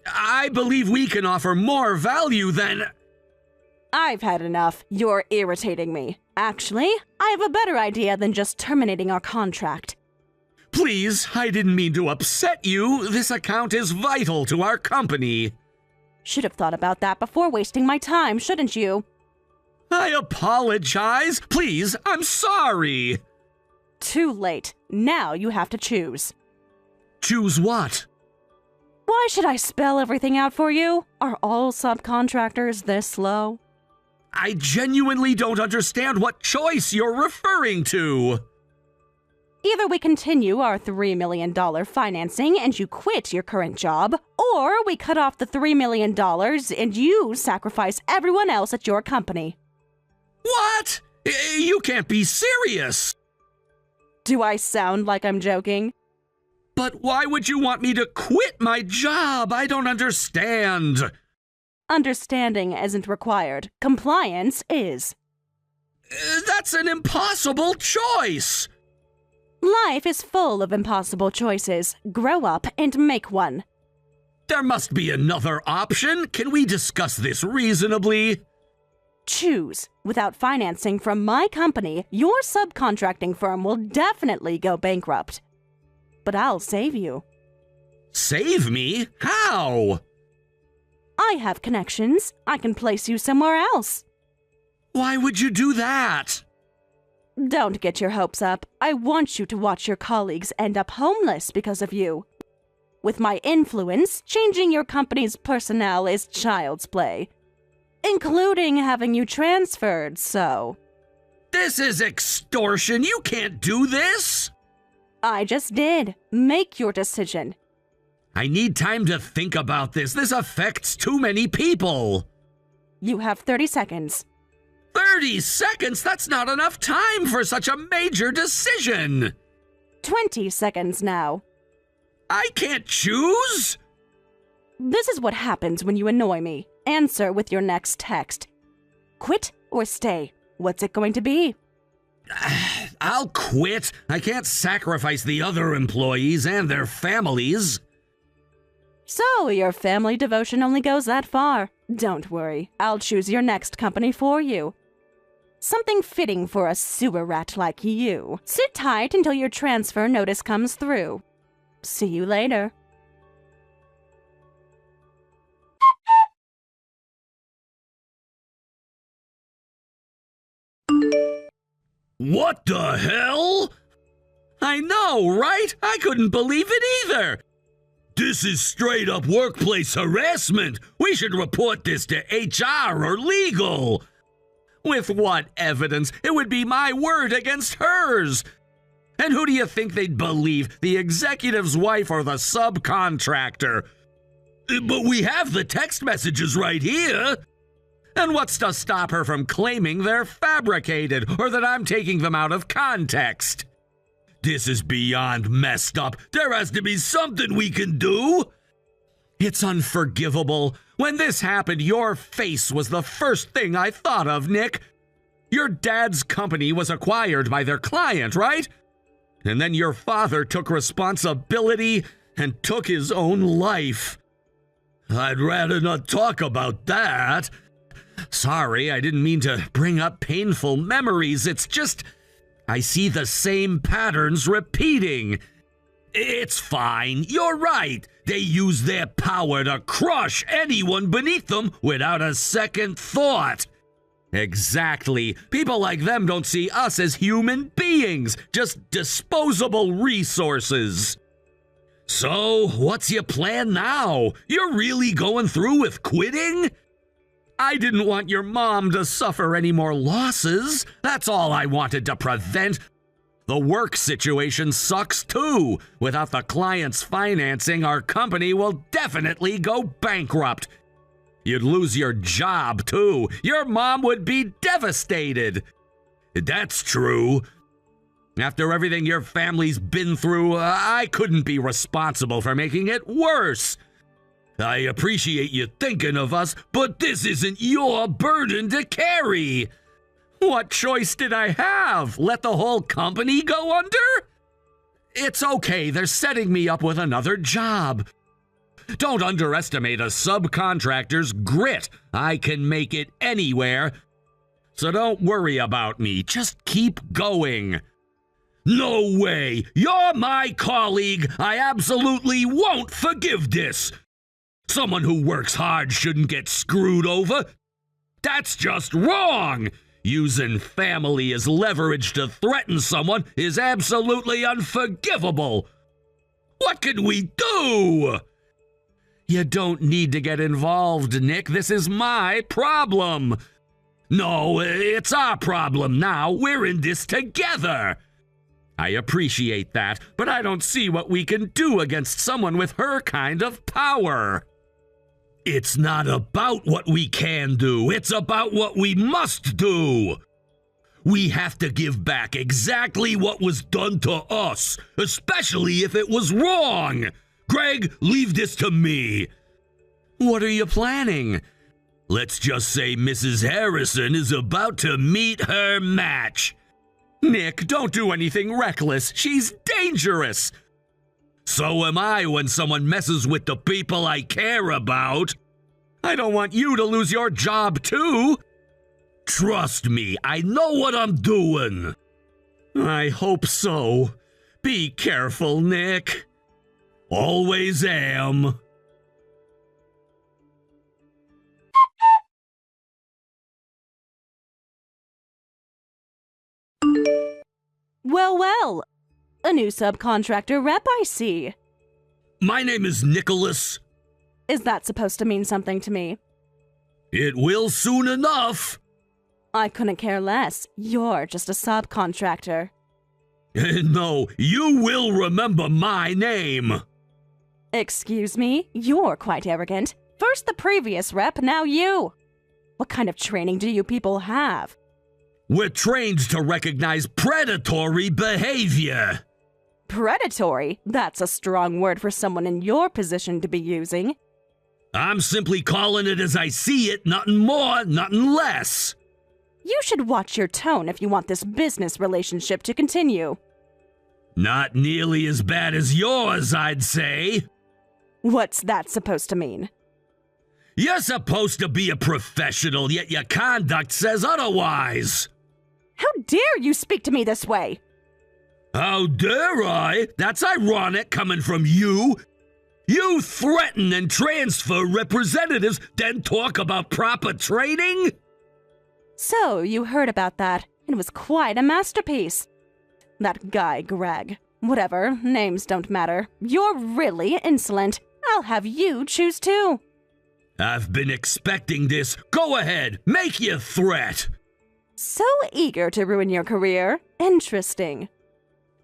I believe we can offer more value than... I've had enough. You're irritating me. Actually, I have a better idea than just terminating our contract. Please, I didn't mean to upset you. This account is vital to our company. Should have thought about that before wasting my time, shouldn't you? I apologize. Please, I'm sorry. Too late. Now you have to choose. Choose what? Why should I spell everything out for you? Are all subcontractors this slow? I genuinely don't understand what choice you're referring to. Either we continue our $3 million financing and you quit your current job, or we cut off the $3 million and you sacrifice everyone else at your company. What? You can't be serious. Do I sound like I'm joking? But why would you want me to quit my job? I don't understand. Understanding isn't required. Compliance is. That's an impossible choice. Life is full of impossible choices. Grow up and make one. There must be another option. Can we discuss this reasonably? Choose. Without financing from my company, your subcontracting firm will definitely go bankrupt. But I'll save you. Save me? How? I have connections. I can place you somewhere else. Why would you do that? Don't get your hopes up. I want you to watch your colleagues end up homeless because of you. With my influence, changing your company's personnel is child's play. Including having you transferred, so. This is extortion. You can't do this. I just did. Make your decision. I need time to think about this. This affects too many people. You have 30 seconds. 30 seconds? That's not enough time for such a major decision. 20 seconds now. I can't choose? This is what happens when you annoy me. Answer with your next text. Quit or stay? What's it going to be? I'll quit. I can't sacrifice the other employees and their families. So, your family devotion only goes that far. Don't worry, I'll choose your next company for you. Something fitting for a sewer rat like you. Sit tight until your transfer notice comes through. See you later. What the hell? I know, right? I couldn't believe it either. This is straight up workplace harassment. We should report this to HR or legal. With what evidence? It would be my word against hers. And who do you think they'd believe, the executive's wife or the subcontractor? But we have the text messages right here. And what's to stop her from claiming they're fabricated or that I'm taking them out of context? This is beyond messed up. There has to be something we can do. It's unforgivable. When this happened, your face was the first thing I thought of, Nick. Your dad's company was acquired by their client, right? And then your father took responsibility and took his own life. I'd rather not talk about that. Sorry, I didn't mean to bring up painful memories. It's just, I see the same patterns repeating. It's fine. You're right. They use their power to crush anyone beneath them without a second thought. Exactly. People like them don't see us as human beings, just disposable resources. So, what's your plan now? You're really going through with quitting? I didn't want your mom to suffer any more losses. That's all I wanted to prevent. The work situation sucks too. Without the client's financing, our company will definitely go bankrupt. You'd lose your job too. Your mom would be devastated. That's true. After everything your family's been through, I couldn't be responsible for making it worse. I appreciate you thinking of us, but this isn't your burden to carry. What choice did I have? Let the whole company go under? It's okay, they're setting me up with another job. Don't underestimate a subcontractor's grit. I can make it anywhere. So don't worry about me, just keep going. No way! You're my colleague! I absolutely won't forgive this! Someone who works hard shouldn't get screwed over. That's just wrong! Using family as leverage to threaten someone is absolutely unforgivable. What can we do? You don't need to get involved, Nick. This is my problem. No, it's our problem now. We're in this together. I appreciate that, but I don't see what we can do against someone with her kind of power. It's not about what we can do. It's about what we must do. We have to give back exactly what was done to us, especially if it was wrong. Greg, leave this to me. What are you planning? Let's just say Mrs. Harrison is about to meet her match. Nick, don't do anything reckless. She's dangerous. So am I when someone messes with the people I care about. I don't want you to lose your job, too. Trust me, I know what I'm doing. I hope so. Be careful, Nick. Always am. Well, well. A new subcontractor rep, I see. My name is Nicholas. Is that supposed to mean something to me? It will soon enough. I couldn't care less. You're just a subcontractor. No, you will remember my name. Excuse me? You're quite arrogant. First the previous rep, now you. What kind of training do you people have? We're trained to recognize predatory behavior. Predatory? That's a strong word for someone in your position to be using. I'm simply calling it as I see it, nothing more, nothing less. You should watch your tone if you want this business relationship to continue. Not nearly as bad as yours, I'd say. What's that supposed to mean? You're supposed to be a professional, yet your conduct says otherwise. How dare you speak to me this way? How dare I? That's ironic coming from you. You threaten and transfer representatives, then talk about proper training? So, you heard about that. It was quite a masterpiece. That guy, Greg. Whatever, names don't matter. You're really insolent. I'll have you choose too. I've been expecting this. Go ahead, make your threat. So eager to ruin your career. Interesting.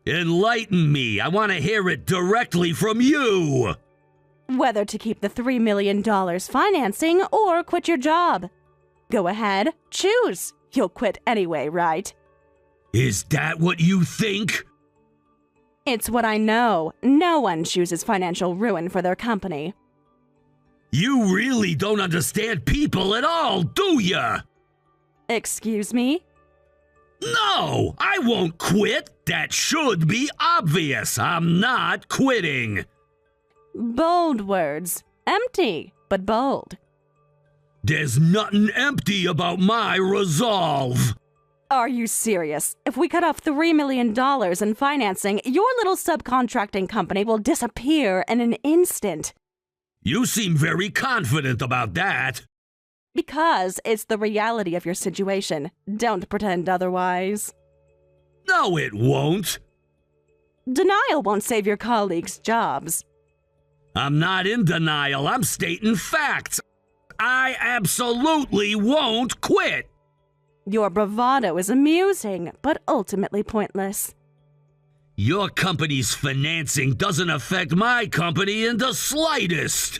Enlighten me. I want to hear it directly from you. Whether to keep the $3 million financing or quit your job. Go ahead, choose. You'll quit anyway, right? Is that what you think? It's what I know. No one chooses financial ruin for their company. You really don't understand people at all, do ya? Excuse me? No, I won't quit. That should be obvious. I'm not quitting. Bold words. Empty, but bold. There's nothing empty about my resolve. Are you serious? If we cut off $3 million in financing, your little subcontracting company will disappear in an instant. You seem very confident about that. Because it's the reality of your situation. Don't pretend otherwise. No, it won't. Denial won't save your colleagues' jobs. I'm not in denial. I'm stating facts. I absolutely won't quit. Your bravado is amusing, but ultimately pointless. Your company's financing doesn't affect my company in the slightest.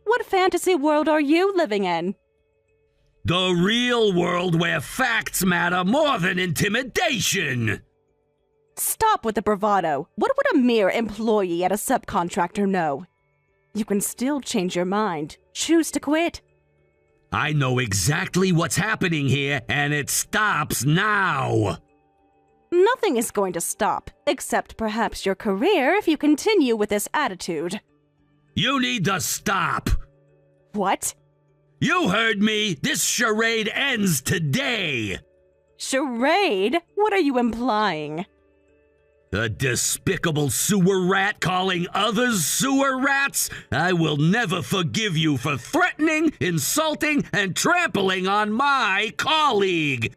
What fantasy world are you living in? The real world where facts matter more than intimidation. Stop with the bravado. What would a mere employee at a subcontractor know? You can still change your mind. Choose to quit. I know exactly what's happening here, and it stops now. Nothing is going to stop, except perhaps your career if you continue with this attitude. You need to stop. What? You heard me. This charade ends today. Charade? What are you implying? A despicable sewer rat calling others sewer rats? I will never forgive you for threatening, insulting, and trampling on my colleague.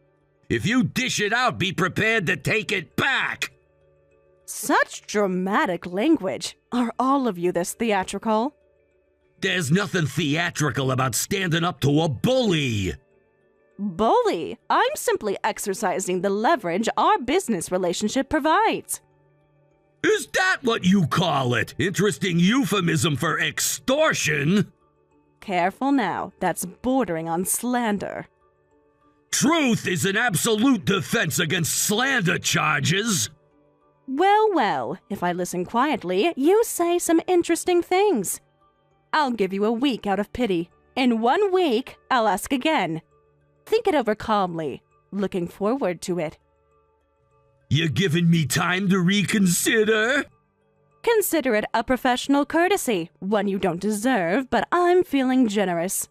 If you dish it out, be prepared to take it back. Such dramatic language. Are all of you this theatrical? There's nothing theatrical about standing up to a bully. Bully, I'm simply exercising the leverage our business relationship provides. Is that what you call it? Interesting euphemism for extortion? Careful now, that's bordering on slander. Truth is an absolute defense against slander charges. Well, if I listen quietly, you say some interesting things. I'll give you a week out of pity. In 1 week, I'll ask again. Think it over calmly. Looking forward to it. You giving me time to reconsider? Consider it a professional courtesy, one you don't deserve, but I'm feeling generous.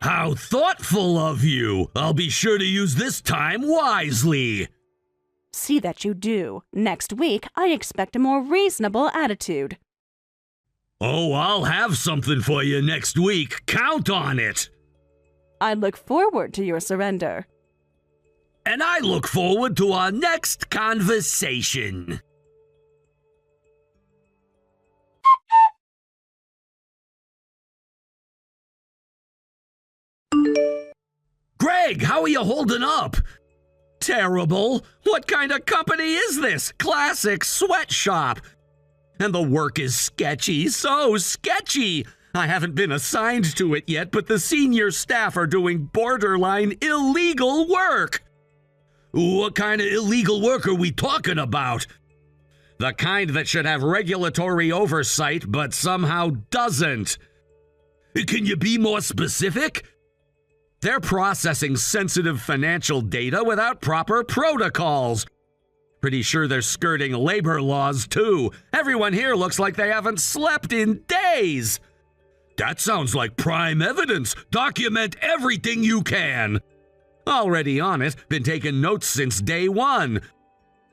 How thoughtful of you! I'll be sure to use this time wisely. See that you do. Next week, I expect a more reasonable attitude. Oh, I'll have something for you next week. Count on it. I look forward to your surrender. And I look forward to our next conversation. Greg, how are you holding up? Terrible. What kind of company is this? Classic sweatshop. And the work is sketchy, so sketchy. I haven't been assigned to it yet, but the senior staff are doing borderline illegal work. What kind of illegal work are we talking about? The kind that should have regulatory oversight, but somehow doesn't. Can you be more specific? They're processing sensitive financial data without proper protocols. Pretty sure they're skirting labor laws, too. Everyone here looks like they haven't slept in days. That sounds like prime evidence. Document everything you can. Already on it, been taking notes since day one.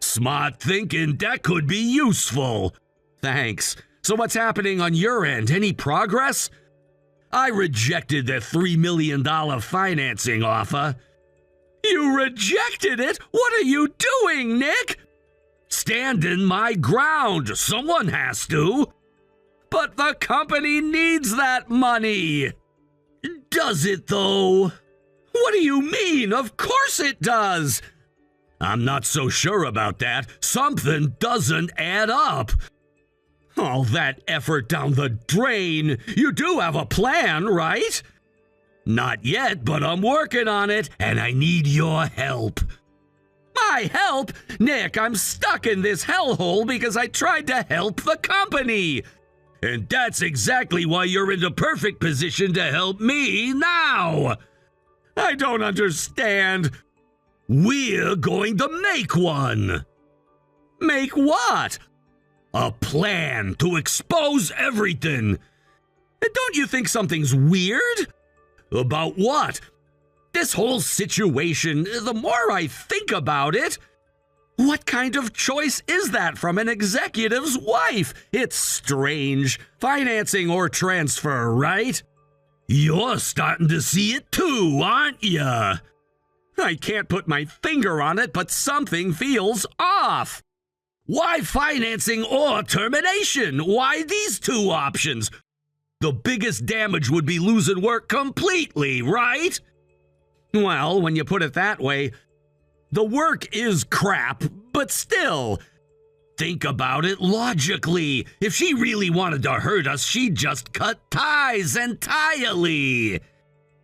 Smart thinking, that could be useful. Thanks. So what's happening on your end? Any progress? I rejected the $3 million financing offer. You rejected it? What are you doing, Nick? Standing my ground. Someone has to. But the company needs that money. Does it, though? What do you mean? Of course it does. I'm not so sure about that. Something doesn't add up. All that effort down the drain. You do have a plan, right? Not yet, but I'm working on it, and I need your help. My help? Nick, I'm stuck in this hellhole because I tried to help the company. And that's exactly why you're in the perfect position to help me now. I don't understand. We're going to make one. Make what? A plan to expose everything. And don't you think something's weird? About what? This whole situation, the more I think about it, what kind of choice is that from an executive's wife? It's strange. Financing or transfer, right? You're starting to see it too, aren't ya? I can't put my finger on it, but something feels off. Why financing or termination? Why these two options? The biggest damage would be losing work completely, right? Well, when you put it that way, the work is crap, but still, think about it logically. If she really wanted to hurt us, she'd just cut ties entirely.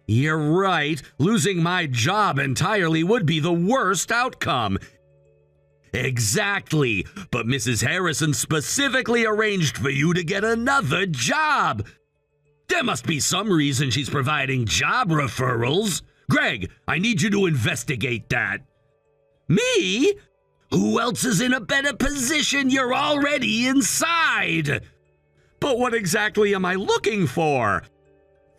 You're right, losing my job entirely would be the worst outcome. Exactly, but Mrs. Harrison specifically arranged for you to get another job. There must be some reason she's providing job referrals. Greg, I need you to investigate that. Me? Who else is in a better position? You're already inside. But what exactly am I looking for?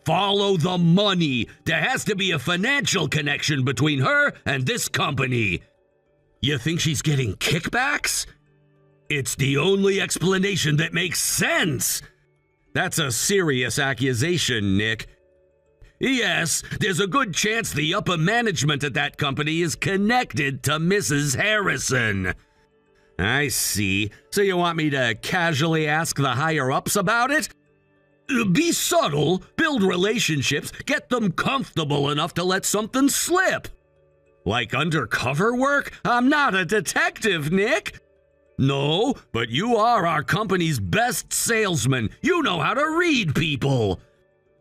Follow the money. There has to be a financial connection between her and this company. You think she's getting kickbacks? It's the only explanation that makes sense. That's a serious accusation, Nick. Yes, there's a good chance the upper management at that company is connected to Mrs. Harrison. I see. So you want me to casually ask the higher-ups about it? Be subtle, build relationships, get them comfortable enough to let something slip. Like undercover work? I'm not a detective, Nick. No, but you are our company's best salesman. You know how to read people.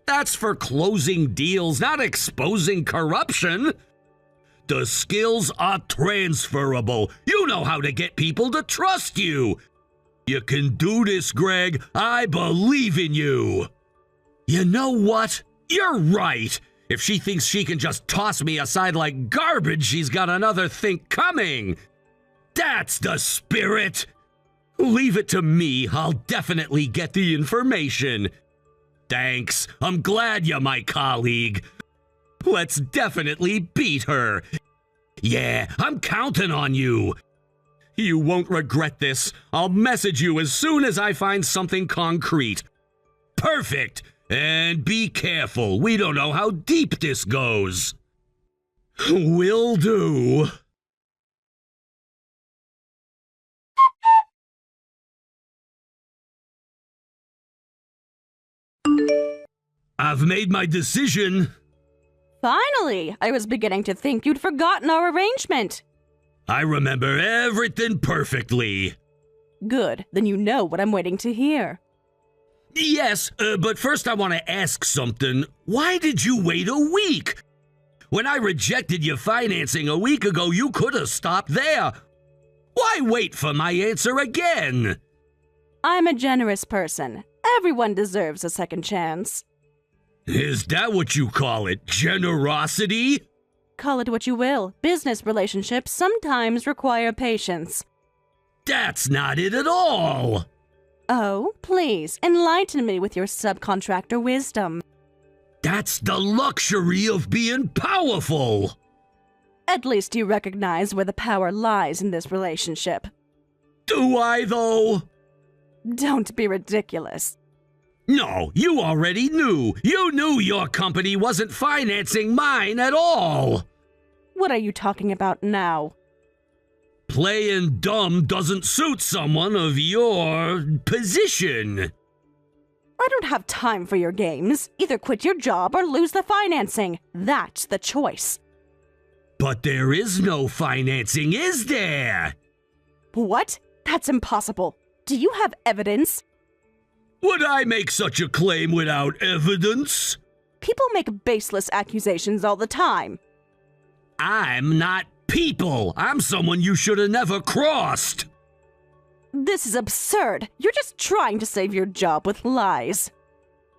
That's for closing deals, not exposing corruption. The skills are transferable. You know how to get people to trust you. You can do this, Greg. I believe in you. You know what? You're right. If she thinks she can just toss me aside like garbage, she's got another think coming. That's the spirit. Leave it to me. I'll definitely get the information. Thanks. I'm glad you're my colleague. Let's definitely beat her. Yeah, I'm counting on you. You won't regret this. I'll message you as soon as I find something concrete. Perfect. And be careful. We don't know how deep this goes. Will do. I've made my decision. Finally! I was beginning to think you'd forgotten our arrangement. I remember everything perfectly. Good, then you know what I'm waiting to hear. Yes, but first I want to ask something. Why did you wait a week? When I rejected your financing a week ago, you could have stopped there. Why wait for my answer again? I'm a generous person. Everyone deserves a second chance. Is that what you call it? Generosity? Call it what you will. Business relationships sometimes require patience. That's not it at all. Oh, please, enlighten me with your subcontractor wisdom. That's the luxury of being powerful. At least you recognize where the power lies in this relationship. Do I, though? Don't be ridiculous. No, you already knew. You knew your company wasn't financing mine at all. What are you talking about now? Playing dumb doesn't suit someone of your position. I don't have time for your games. Either quit your job or lose the financing. That's the choice. But there is no financing, is there? What? That's impossible. Do you have evidence? Would I make such a claim without evidence? People make baseless accusations all the time. I'm not people. I'm someone you should have never crossed. This is absurd. You're just trying to save your job with lies.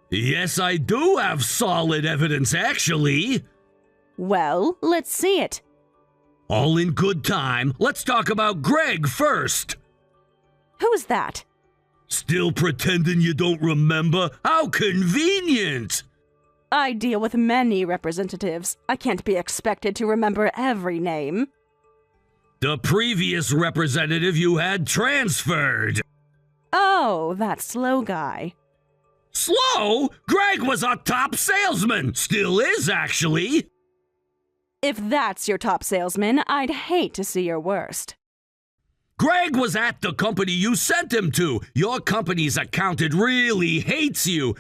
Yes, I do have solid evidence, actually. Well, let's see it. All in good time. Let's talk about Greg first. Who's that? Still pretending you don't remember? How convenient! I deal with many representatives. I can't be expected to remember every name. The previous representative you had transferred. Oh, that slow guy. Slow? Greg was a top salesman. Still is, actually. If that's your top salesman, I'd hate to see your worst. Greg was at the company you sent him to. Your company's accountant really hates you.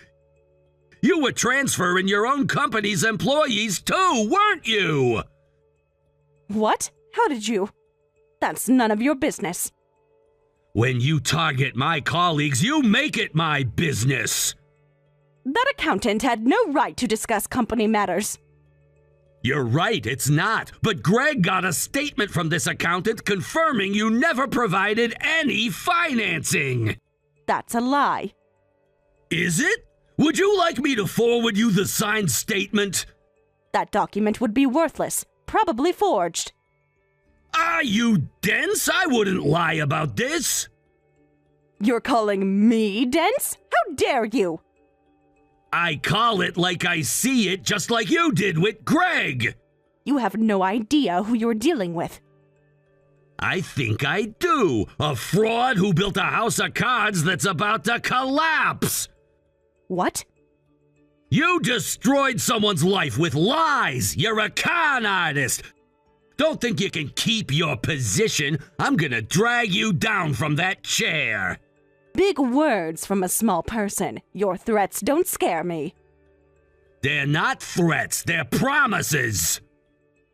You were transferring your own company's employees too, weren't you? What? How did you? That's none of your business. When you target my colleagues, you make it my business. That accountant had no right to discuss company matters. You're right, it's not. But Greg got a statement from this accountant confirming you never provided any financing. That's a lie. Is it? Would you like me to forward you the signed statement? That document would be worthless, probably forged. Are you dense? I wouldn't lie about this. You're calling me dense? How dare you? I call it like I see it, just like you did with Greg. You have no idea who you're dealing with. I think I do. A fraud who built a house of cards that's about to collapse. What? You destroyed someone's life with lies. You're a con artist. Don't think you can keep your position. I'm gonna drag you down from that chair. Big words from a small person. Your threats don't scare me. They're not threats, they're promises.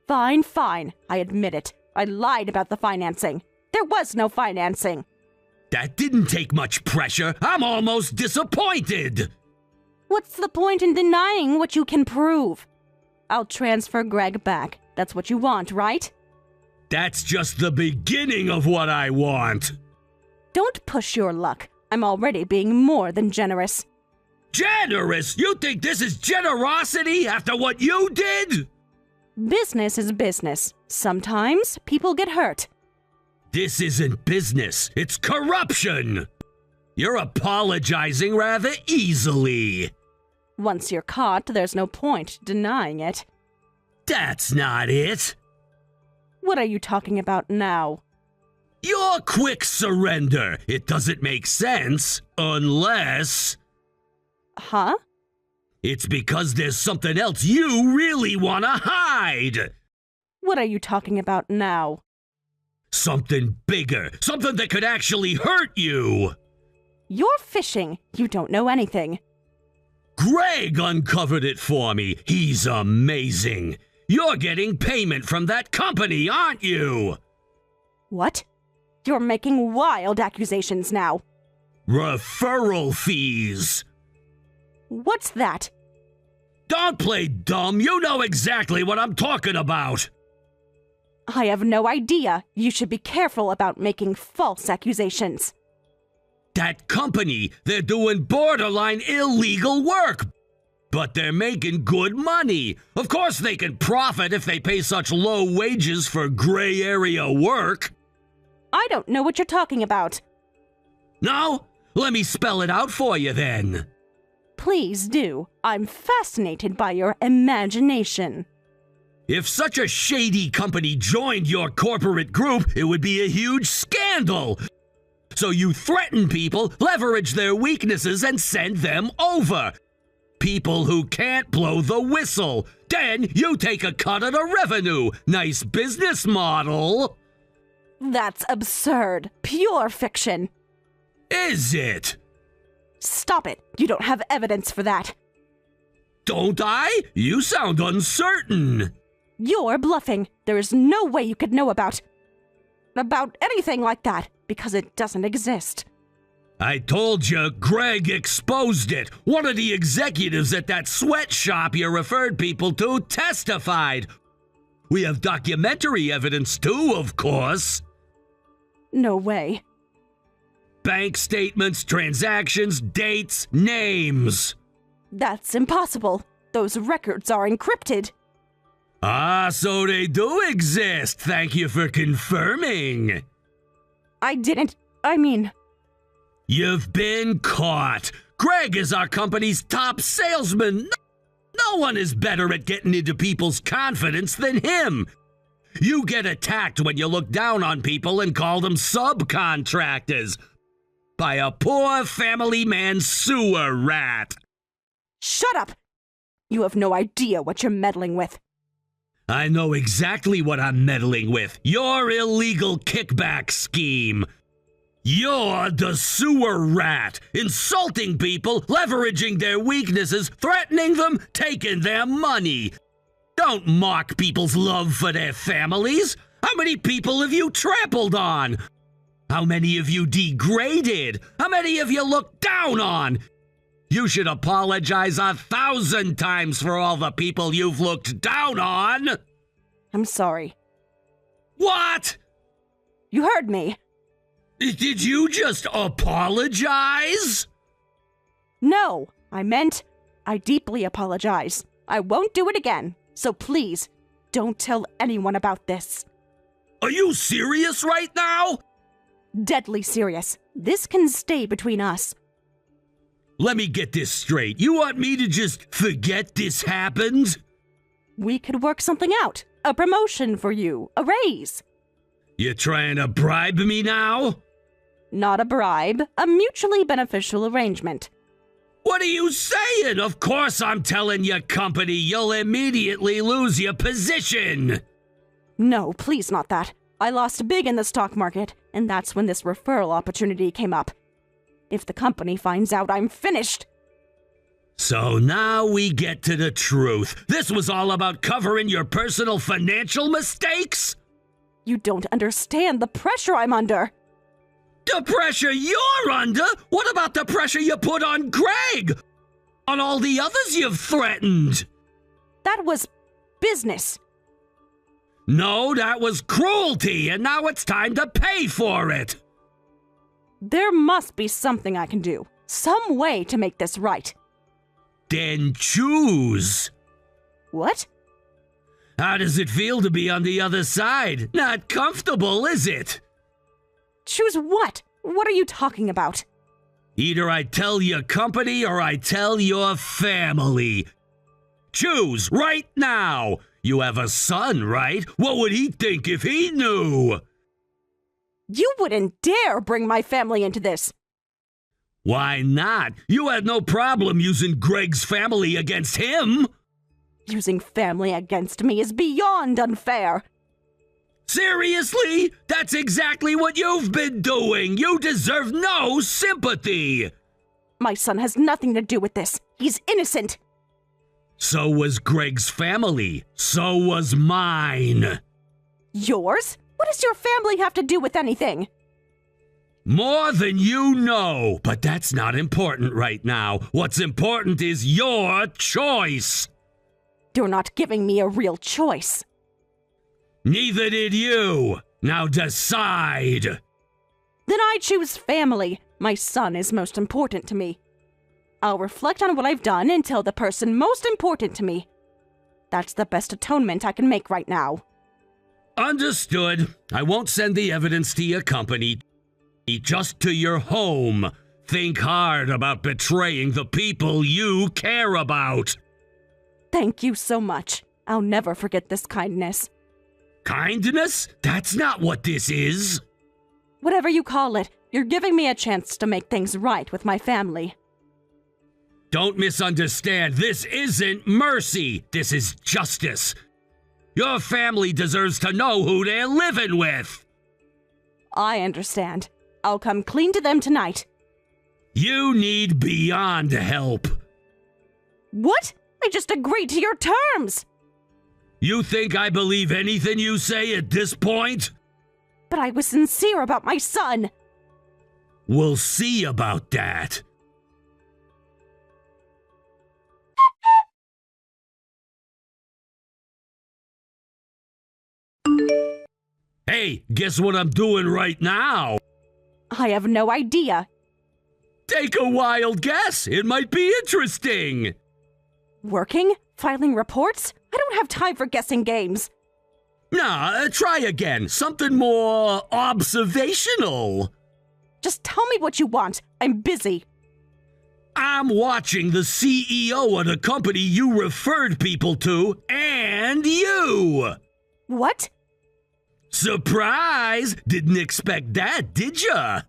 Fine, fine. I admit it. I lied about the financing. There was no financing. That didn't take much pressure. I'm almost disappointed. What's the point in denying what you can prove? I'll transfer Greg back. That's what you want, right? That's just the beginning of what I want. Don't push your luck. I'm already being more than generous. Generous? You think this is generosity after what you did? Business is business. Sometimes people get hurt. This isn't business, it's corruption. You're apologizing rather easily. Once you're caught, there's no point denying it. That's not it. What are you talking about now? Your quick surrender. It doesn't make sense unless... Huh? It's because there's something else you really want to hide. What are you talking about now? Something bigger. Something that could actually hurt you. You're fishing. You don't know anything. Greg uncovered it for me. He's amazing. You're getting payment from that company, aren't you? What? You're making wild accusations now. Referral fees. What's that? Don't play dumb. You know exactly what I'm talking about. I have no idea. You should be careful about making false accusations. That company, they're doing borderline illegal work. But they're making good money. Of course they can profit if they pay such low wages for gray area work. I don't know what you're talking about. No? Let me spell it out for you then. Please do. I'm fascinated by your imagination. If such a shady company joined your corporate group, it would be a huge scandal. So you threaten people, leverage their weaknesses, and send them over. People who can't blow the whistle. Then you take a cut of the revenue. Nice business model. That's absurd. Pure fiction. Is it? Stop it. You don't have evidence for that. Don't I? You sound uncertain. You're bluffing. There is no way you could know about anything like that, because it doesn't exist. I told you, Greg exposed it. One of the executives at that sweatshop you referred people to testified. We have documentary evidence too, of course. No way. Bank statements, transactions, dates, names. That's impossible. Those records are encrypted. Ah, so they do exist. Thank you for confirming. You've been caught. Greg is our company's top salesman. No one is better at getting into people's confidence than him. You get attacked when you look down on people and call them subcontractors by a poor family man sewer rat. Shut up! You have no idea what you're meddling with. I know exactly what I'm meddling with. Your illegal kickback scheme. You're the sewer rat, insulting people, leveraging their weaknesses, threatening them, taking their money. Don't mock people's love for their families. How many people have you trampled on? How many have you degraded? How many have you looked down on? You should apologize 1,000 times for all the people you've looked down on. I'm sorry. What? You heard me. Did you just apologize? No, I meant I deeply apologize. I won't do it again. So please, don't tell anyone about this. Are you serious right now? Deadly serious. This can stay between us. Let me get this straight. You want me to just forget this happened? We could work something out. A promotion for you. A raise. You're trying to bribe me now? Not a bribe. A mutually beneficial arrangement. What are you saying? Of course I'm telling your company you'll immediately lose your position. No, please not that. I lost big in the stock market, and that's when this referral opportunity came up. If the company finds out, I'm finished. So now we get to the truth. This was all about covering your personal financial mistakes? You don't understand the pressure I'm under. The pressure you're under? What about the pressure you put on Greg? On all the others you've threatened? That was business. No, that was cruelty, and now it's time to pay for it. There must be something I can do. Some way to make this right. Then choose. What? How does it feel to be on the other side? Not comfortable, is it? Choose what? What are you talking about? Either I tell your company or I tell your family. Choose right now. You have a son, right? What would he think if he knew? You wouldn't dare bring my family into this. Why not? You had no problem using Greg's family against him. Using family against me is beyond unfair. Seriously? That's exactly what you've been doing. You deserve no sympathy. My son has nothing to do with this. He's innocent. So was Greg's family. So was mine. Yours? What does your family have to do with anything? More than you know, but that's not important right now. What's important is your choice. You're not giving me a real choice. Neither did you. Now decide. Then I choose family. My son is most important to me. I'll reflect on what I've done and tell the person most important to me. That's the best atonement I can make right now. Understood. I won't send the evidence to your company. Just to your home. Think hard about betraying the people you care about. Thank you so much. I'll never forget this kindness. Kindness? That's not what this is. Whatever you call it, you're giving me a chance to make things right with my family. Don't misunderstand. This isn't mercy. This is justice. Your family deserves to know who they're living with. I understand. I'll come clean to them tonight. You need beyond help. What? I just agreed to your terms! You think I believe anything you say at this point? But I was sincere about my son. We'll see about that. Hey, guess what I'm doing right now? I have no idea. Take a wild guess. It might be interesting. Working? Filing reports? I don't have time for guessing games. Nah, try again. Something more observational. Just tell me what you want. I'm busy. I'm watching the CEO of the company you referred people to, and you! What? Surprise! Didn't expect that, did ya?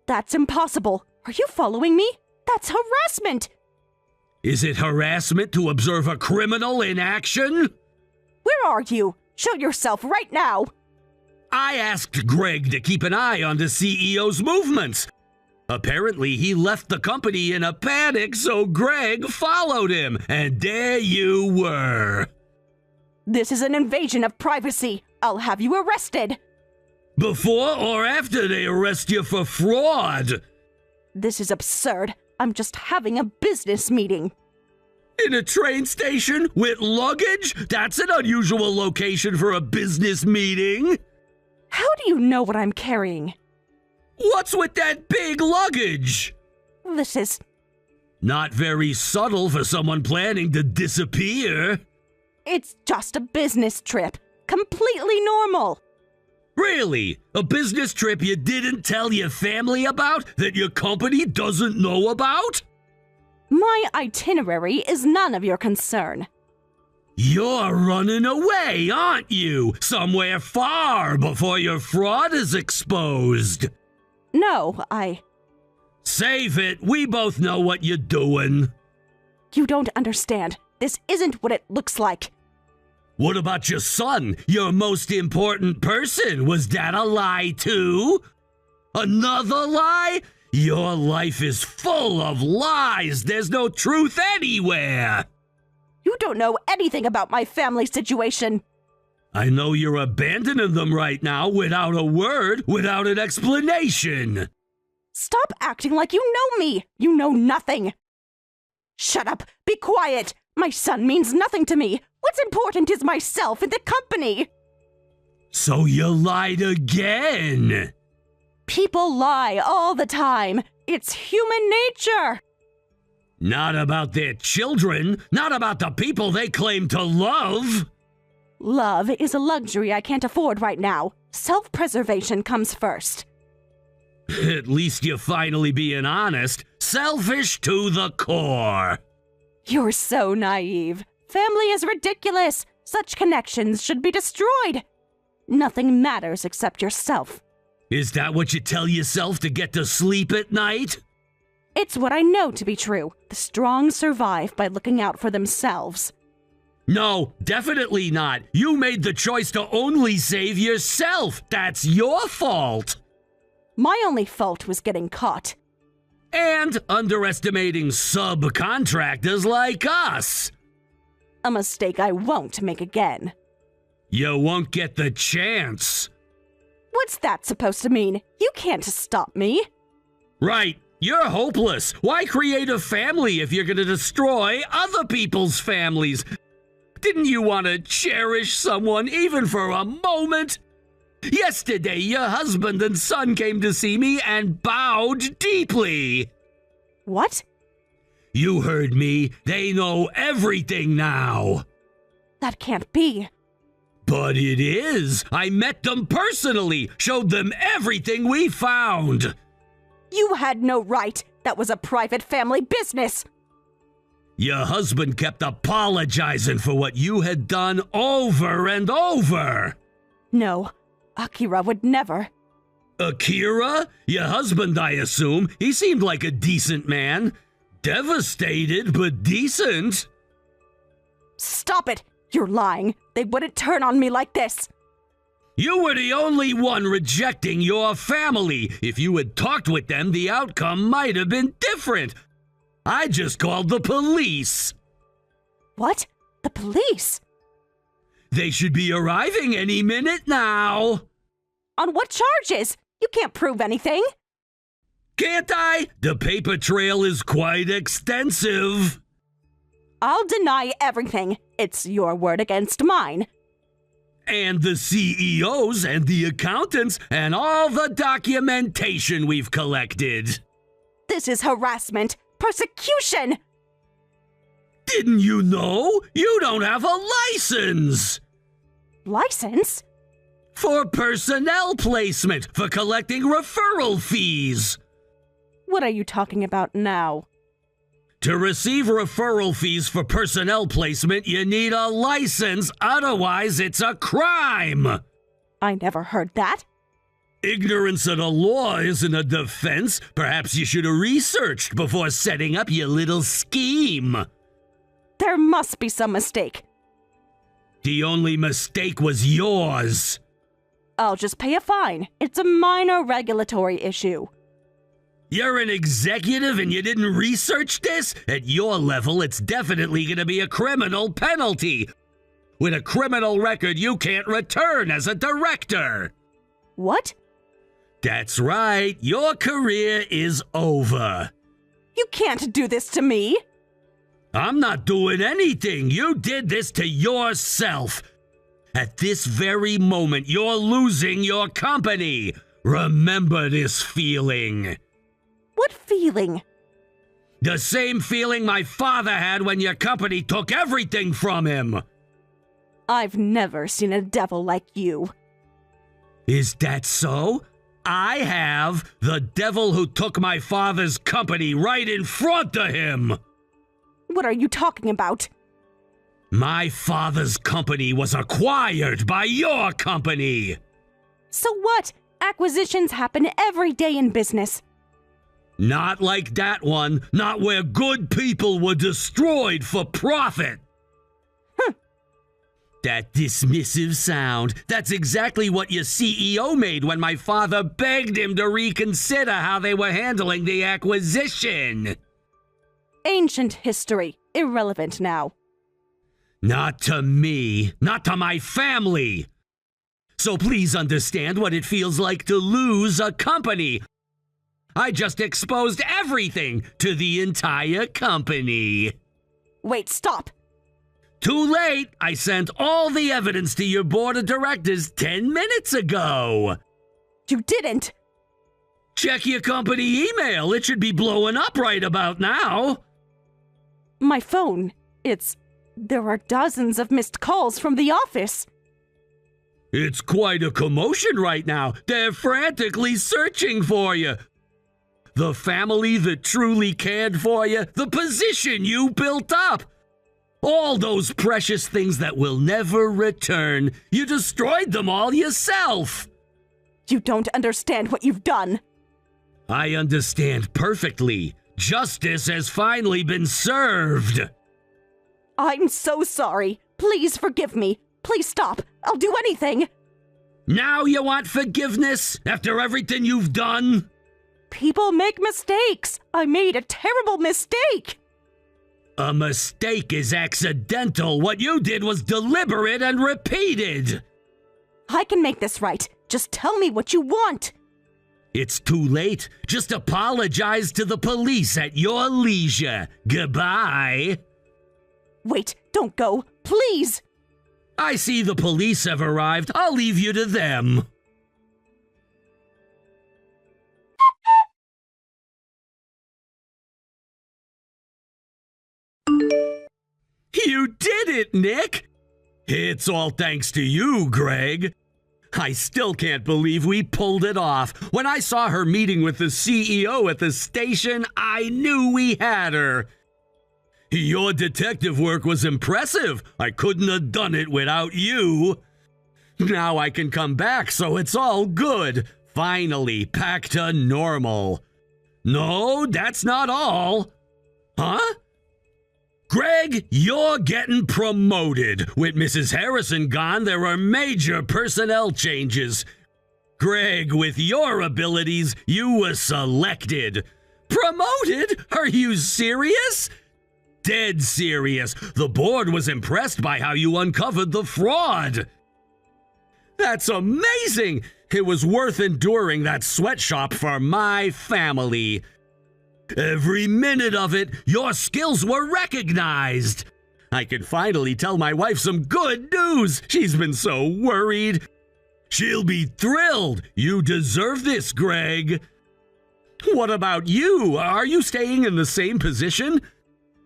That's impossible. Are you following me? That's harassment. Is it harassment to observe a criminal in action? Where are you? Show yourself right now. I asked Greg to keep an eye on the CEO's movements. Apparently, he left the company in a panic, so Greg followed him, and there you were. This is an invasion of privacy. I'll have you arrested. Before or after they arrest you for fraud? This is absurd. I'm just having a business meeting. In a train station with luggage? That's an unusual location for a business meeting. How do you know what I'm carrying? What's with that big luggage? This is... Not very subtle for someone planning to disappear. It's just a business trip. Completely normal. Really? A business trip you didn't tell your family about that your company doesn't know about? My itinerary is none of your concern. You're running away, aren't you? Somewhere far before your fraud is exposed. No, Save it. We both know what you're doing. You don't understand. This isn't what it looks like. What about your son? Your most important person? Was that a lie too? Another lie? Your life is full of lies. There's no truth anywhere. You don't know anything about my family situation. I know you're abandoning them right now without a word, without an explanation. Stop acting like you know me. You know nothing. Shut up. Be quiet. My son means nothing to me. What's important is myself and the company. So you lied again. People lie all the time. It's human nature. Not about their children, not about the people they claim to love. Love is a luxury I can't afford right now. Self-preservation comes first. At least you're finally being honest. Selfish to the core. You're so naive. Family is ridiculous. Such connections should be destroyed. Nothing matters except yourself. Is that what you tell yourself to get to sleep at night? It's what I know to be true. The strong survive by looking out for themselves. No, definitely not. You made the choice to only save yourself. That's your fault. My only fault was getting caught. And underestimating subcontractors like us. A mistake I won't make again. You won't get the chance. What's that supposed to mean? You can't stop me. Right. You're hopeless. Why create a family if you're going to destroy other people's families? Didn't you want to cherish someone even for a moment? Yesterday, your husband and son came to see me and bowed deeply. What? You heard me. They know everything now. That can't be. But it is. I met them personally, showed them everything we found. You had no right. That was a private family business. Your husband kept apologizing for what you had done over and over. No, Akira would never. Akira? Your husband, I assume. He seemed like a decent man. Devastated, but decent. Stop it! You're lying. They wouldn't turn on me like this. You were the only one rejecting your family. If you had talked with them, the outcome might have been different. I just called the police. What? The police? They should be arriving any minute now. On what charges? You can't prove anything. Can't I? The paper trail is quite extensive. I'll deny everything. It's your word against mine. And the CEOs and the accountants and all the documentation we've collected. This is harassment. Persecution! Didn't you know? You don't have a license! License? For personnel placement, for collecting referral fees. What are you talking about now? To receive referral fees for personnel placement, you need a license, otherwise it's a crime! I never heard that. Ignorance of the law isn't a defense. Perhaps you should have researched before setting up your little scheme. There must be some mistake. The only mistake was yours. I'll just pay a fine. It's a minor regulatory issue. You're an executive and you didn't research this? At your level, it's definitely going to be a criminal penalty. With a criminal record, you can't return as a director. What? That's right. Your career is over. You can't do this to me. I'm not doing anything. You did this to yourself. At this very moment, you're losing your company. Remember this feeling. What feeling? The same feeling my father had when your company took everything from him. I've never seen a devil like you. Is that so? I have. The devil who took my father's company right in front of him. What are you talking about? My father's company was acquired by your company. So what? Acquisitions happen every day in business. Not like that one. Not where good people were destroyed for profit. That dismissive sound, that's exactly what your CEO made when my father begged him to reconsider how they were handling the acquisition. Ancient history. Irrelevant now. Not to me, not to my family. So please understand what it feels like to lose a company. I just exposed everything to the entire company. Wait, stop. Too late! I sent all the evidence to your board of directors 10 minutes ago. You didn't. Check your company email. It should be blowing up right about now. My phone. There are dozens of missed calls from the office. It's quite a commotion right now. They're frantically searching for you. The family that truly cared for you, the position you built up. All those precious things that will never return. You destroyed them all yourself. You don't understand what you've done. I understand perfectly. Justice has finally been served. I'm so sorry. Please forgive me. Please stop. I'll do anything. Now you want forgiveness after everything you've done? People make mistakes. I made a terrible mistake. A mistake is accidental. What you did was deliberate and repeated. I can make this right. Just tell me what you want. It's too late. Just apologize to the police at your leisure. Goodbye. Wait, don't go. Please. I see the police have arrived. I'll leave you to them. You did it, Nick! It's all thanks to you, Greg. I still can't believe we pulled it off. When I saw her meeting with the CEO at the station, I knew we had her. Your detective work was impressive. I couldn't have done it without you. Now I can come back, so it's all good. Finally, back to normal. No, that's not all. Huh? Greg, you're getting promoted. With Mrs. Harrison gone, there are major personnel changes. Greg, with your abilities, you were selected. Promoted? Are you serious? Dead serious. The board was impressed by how you uncovered the fraud. That's amazing. It was worth enduring that sweatshop for my family. Every minute of it, your skills were recognized. I can finally tell my wife some good news. She's been so worried. She'll be thrilled. You deserve this, Greg. What about you? Are you staying in the same position?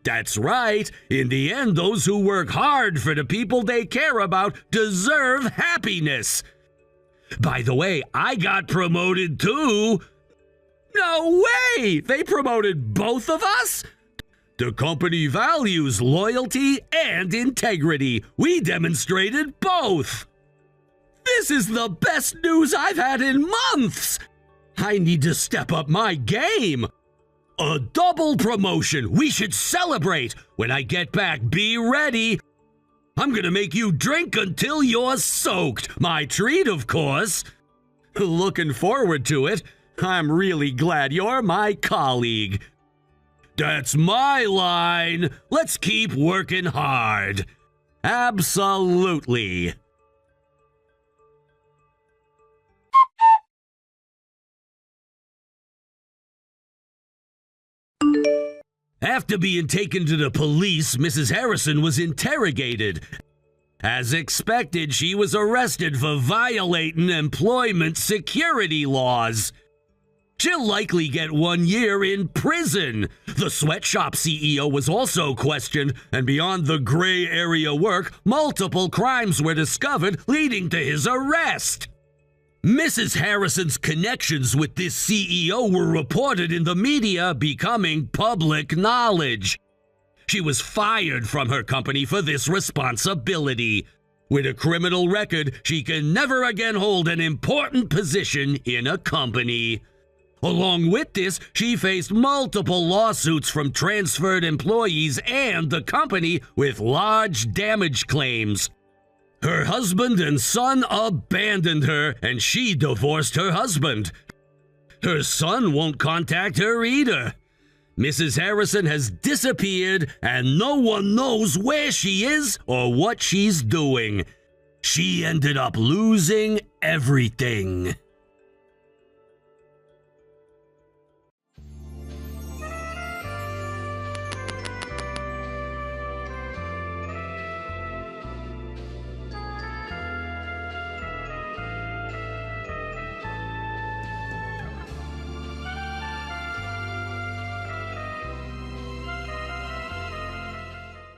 That's right. In the end, those who work hard for the people they care about deserve happiness. By the way, I got promoted too. No way! They promoted both of us? The company values loyalty and integrity. We demonstrated both. This is the best news I've had in months. I need to step up my game. A double promotion. We should celebrate. When I get back, be ready. I'm gonna make you drink until you're soaked. My treat, of course. Looking forward to it. I'm really glad you're my colleague. That's my line. Let's keep working hard. Absolutely. After being taken to the police, Mrs. Harrison was interrogated. As expected, she was arrested for violating employment security laws. She'll likely get 1 year in prison. The sweatshop CEO was also questioned, and beyond the gray area work, multiple crimes were discovered, leading to his arrest. Mrs. Harrison's connections with this CEO were reported in the media, becoming public knowledge. She was fired from her company for this responsibility. With a criminal record, she can never again hold an important position in a company. Along with this, she faced multiple lawsuits from transferred employees and the company with large damage claims. Her husband and son abandoned her, and she divorced her husband. Her son won't contact her either. Mrs. Harrison has disappeared, and no one knows where she is or what she's doing. She ended up losing everything.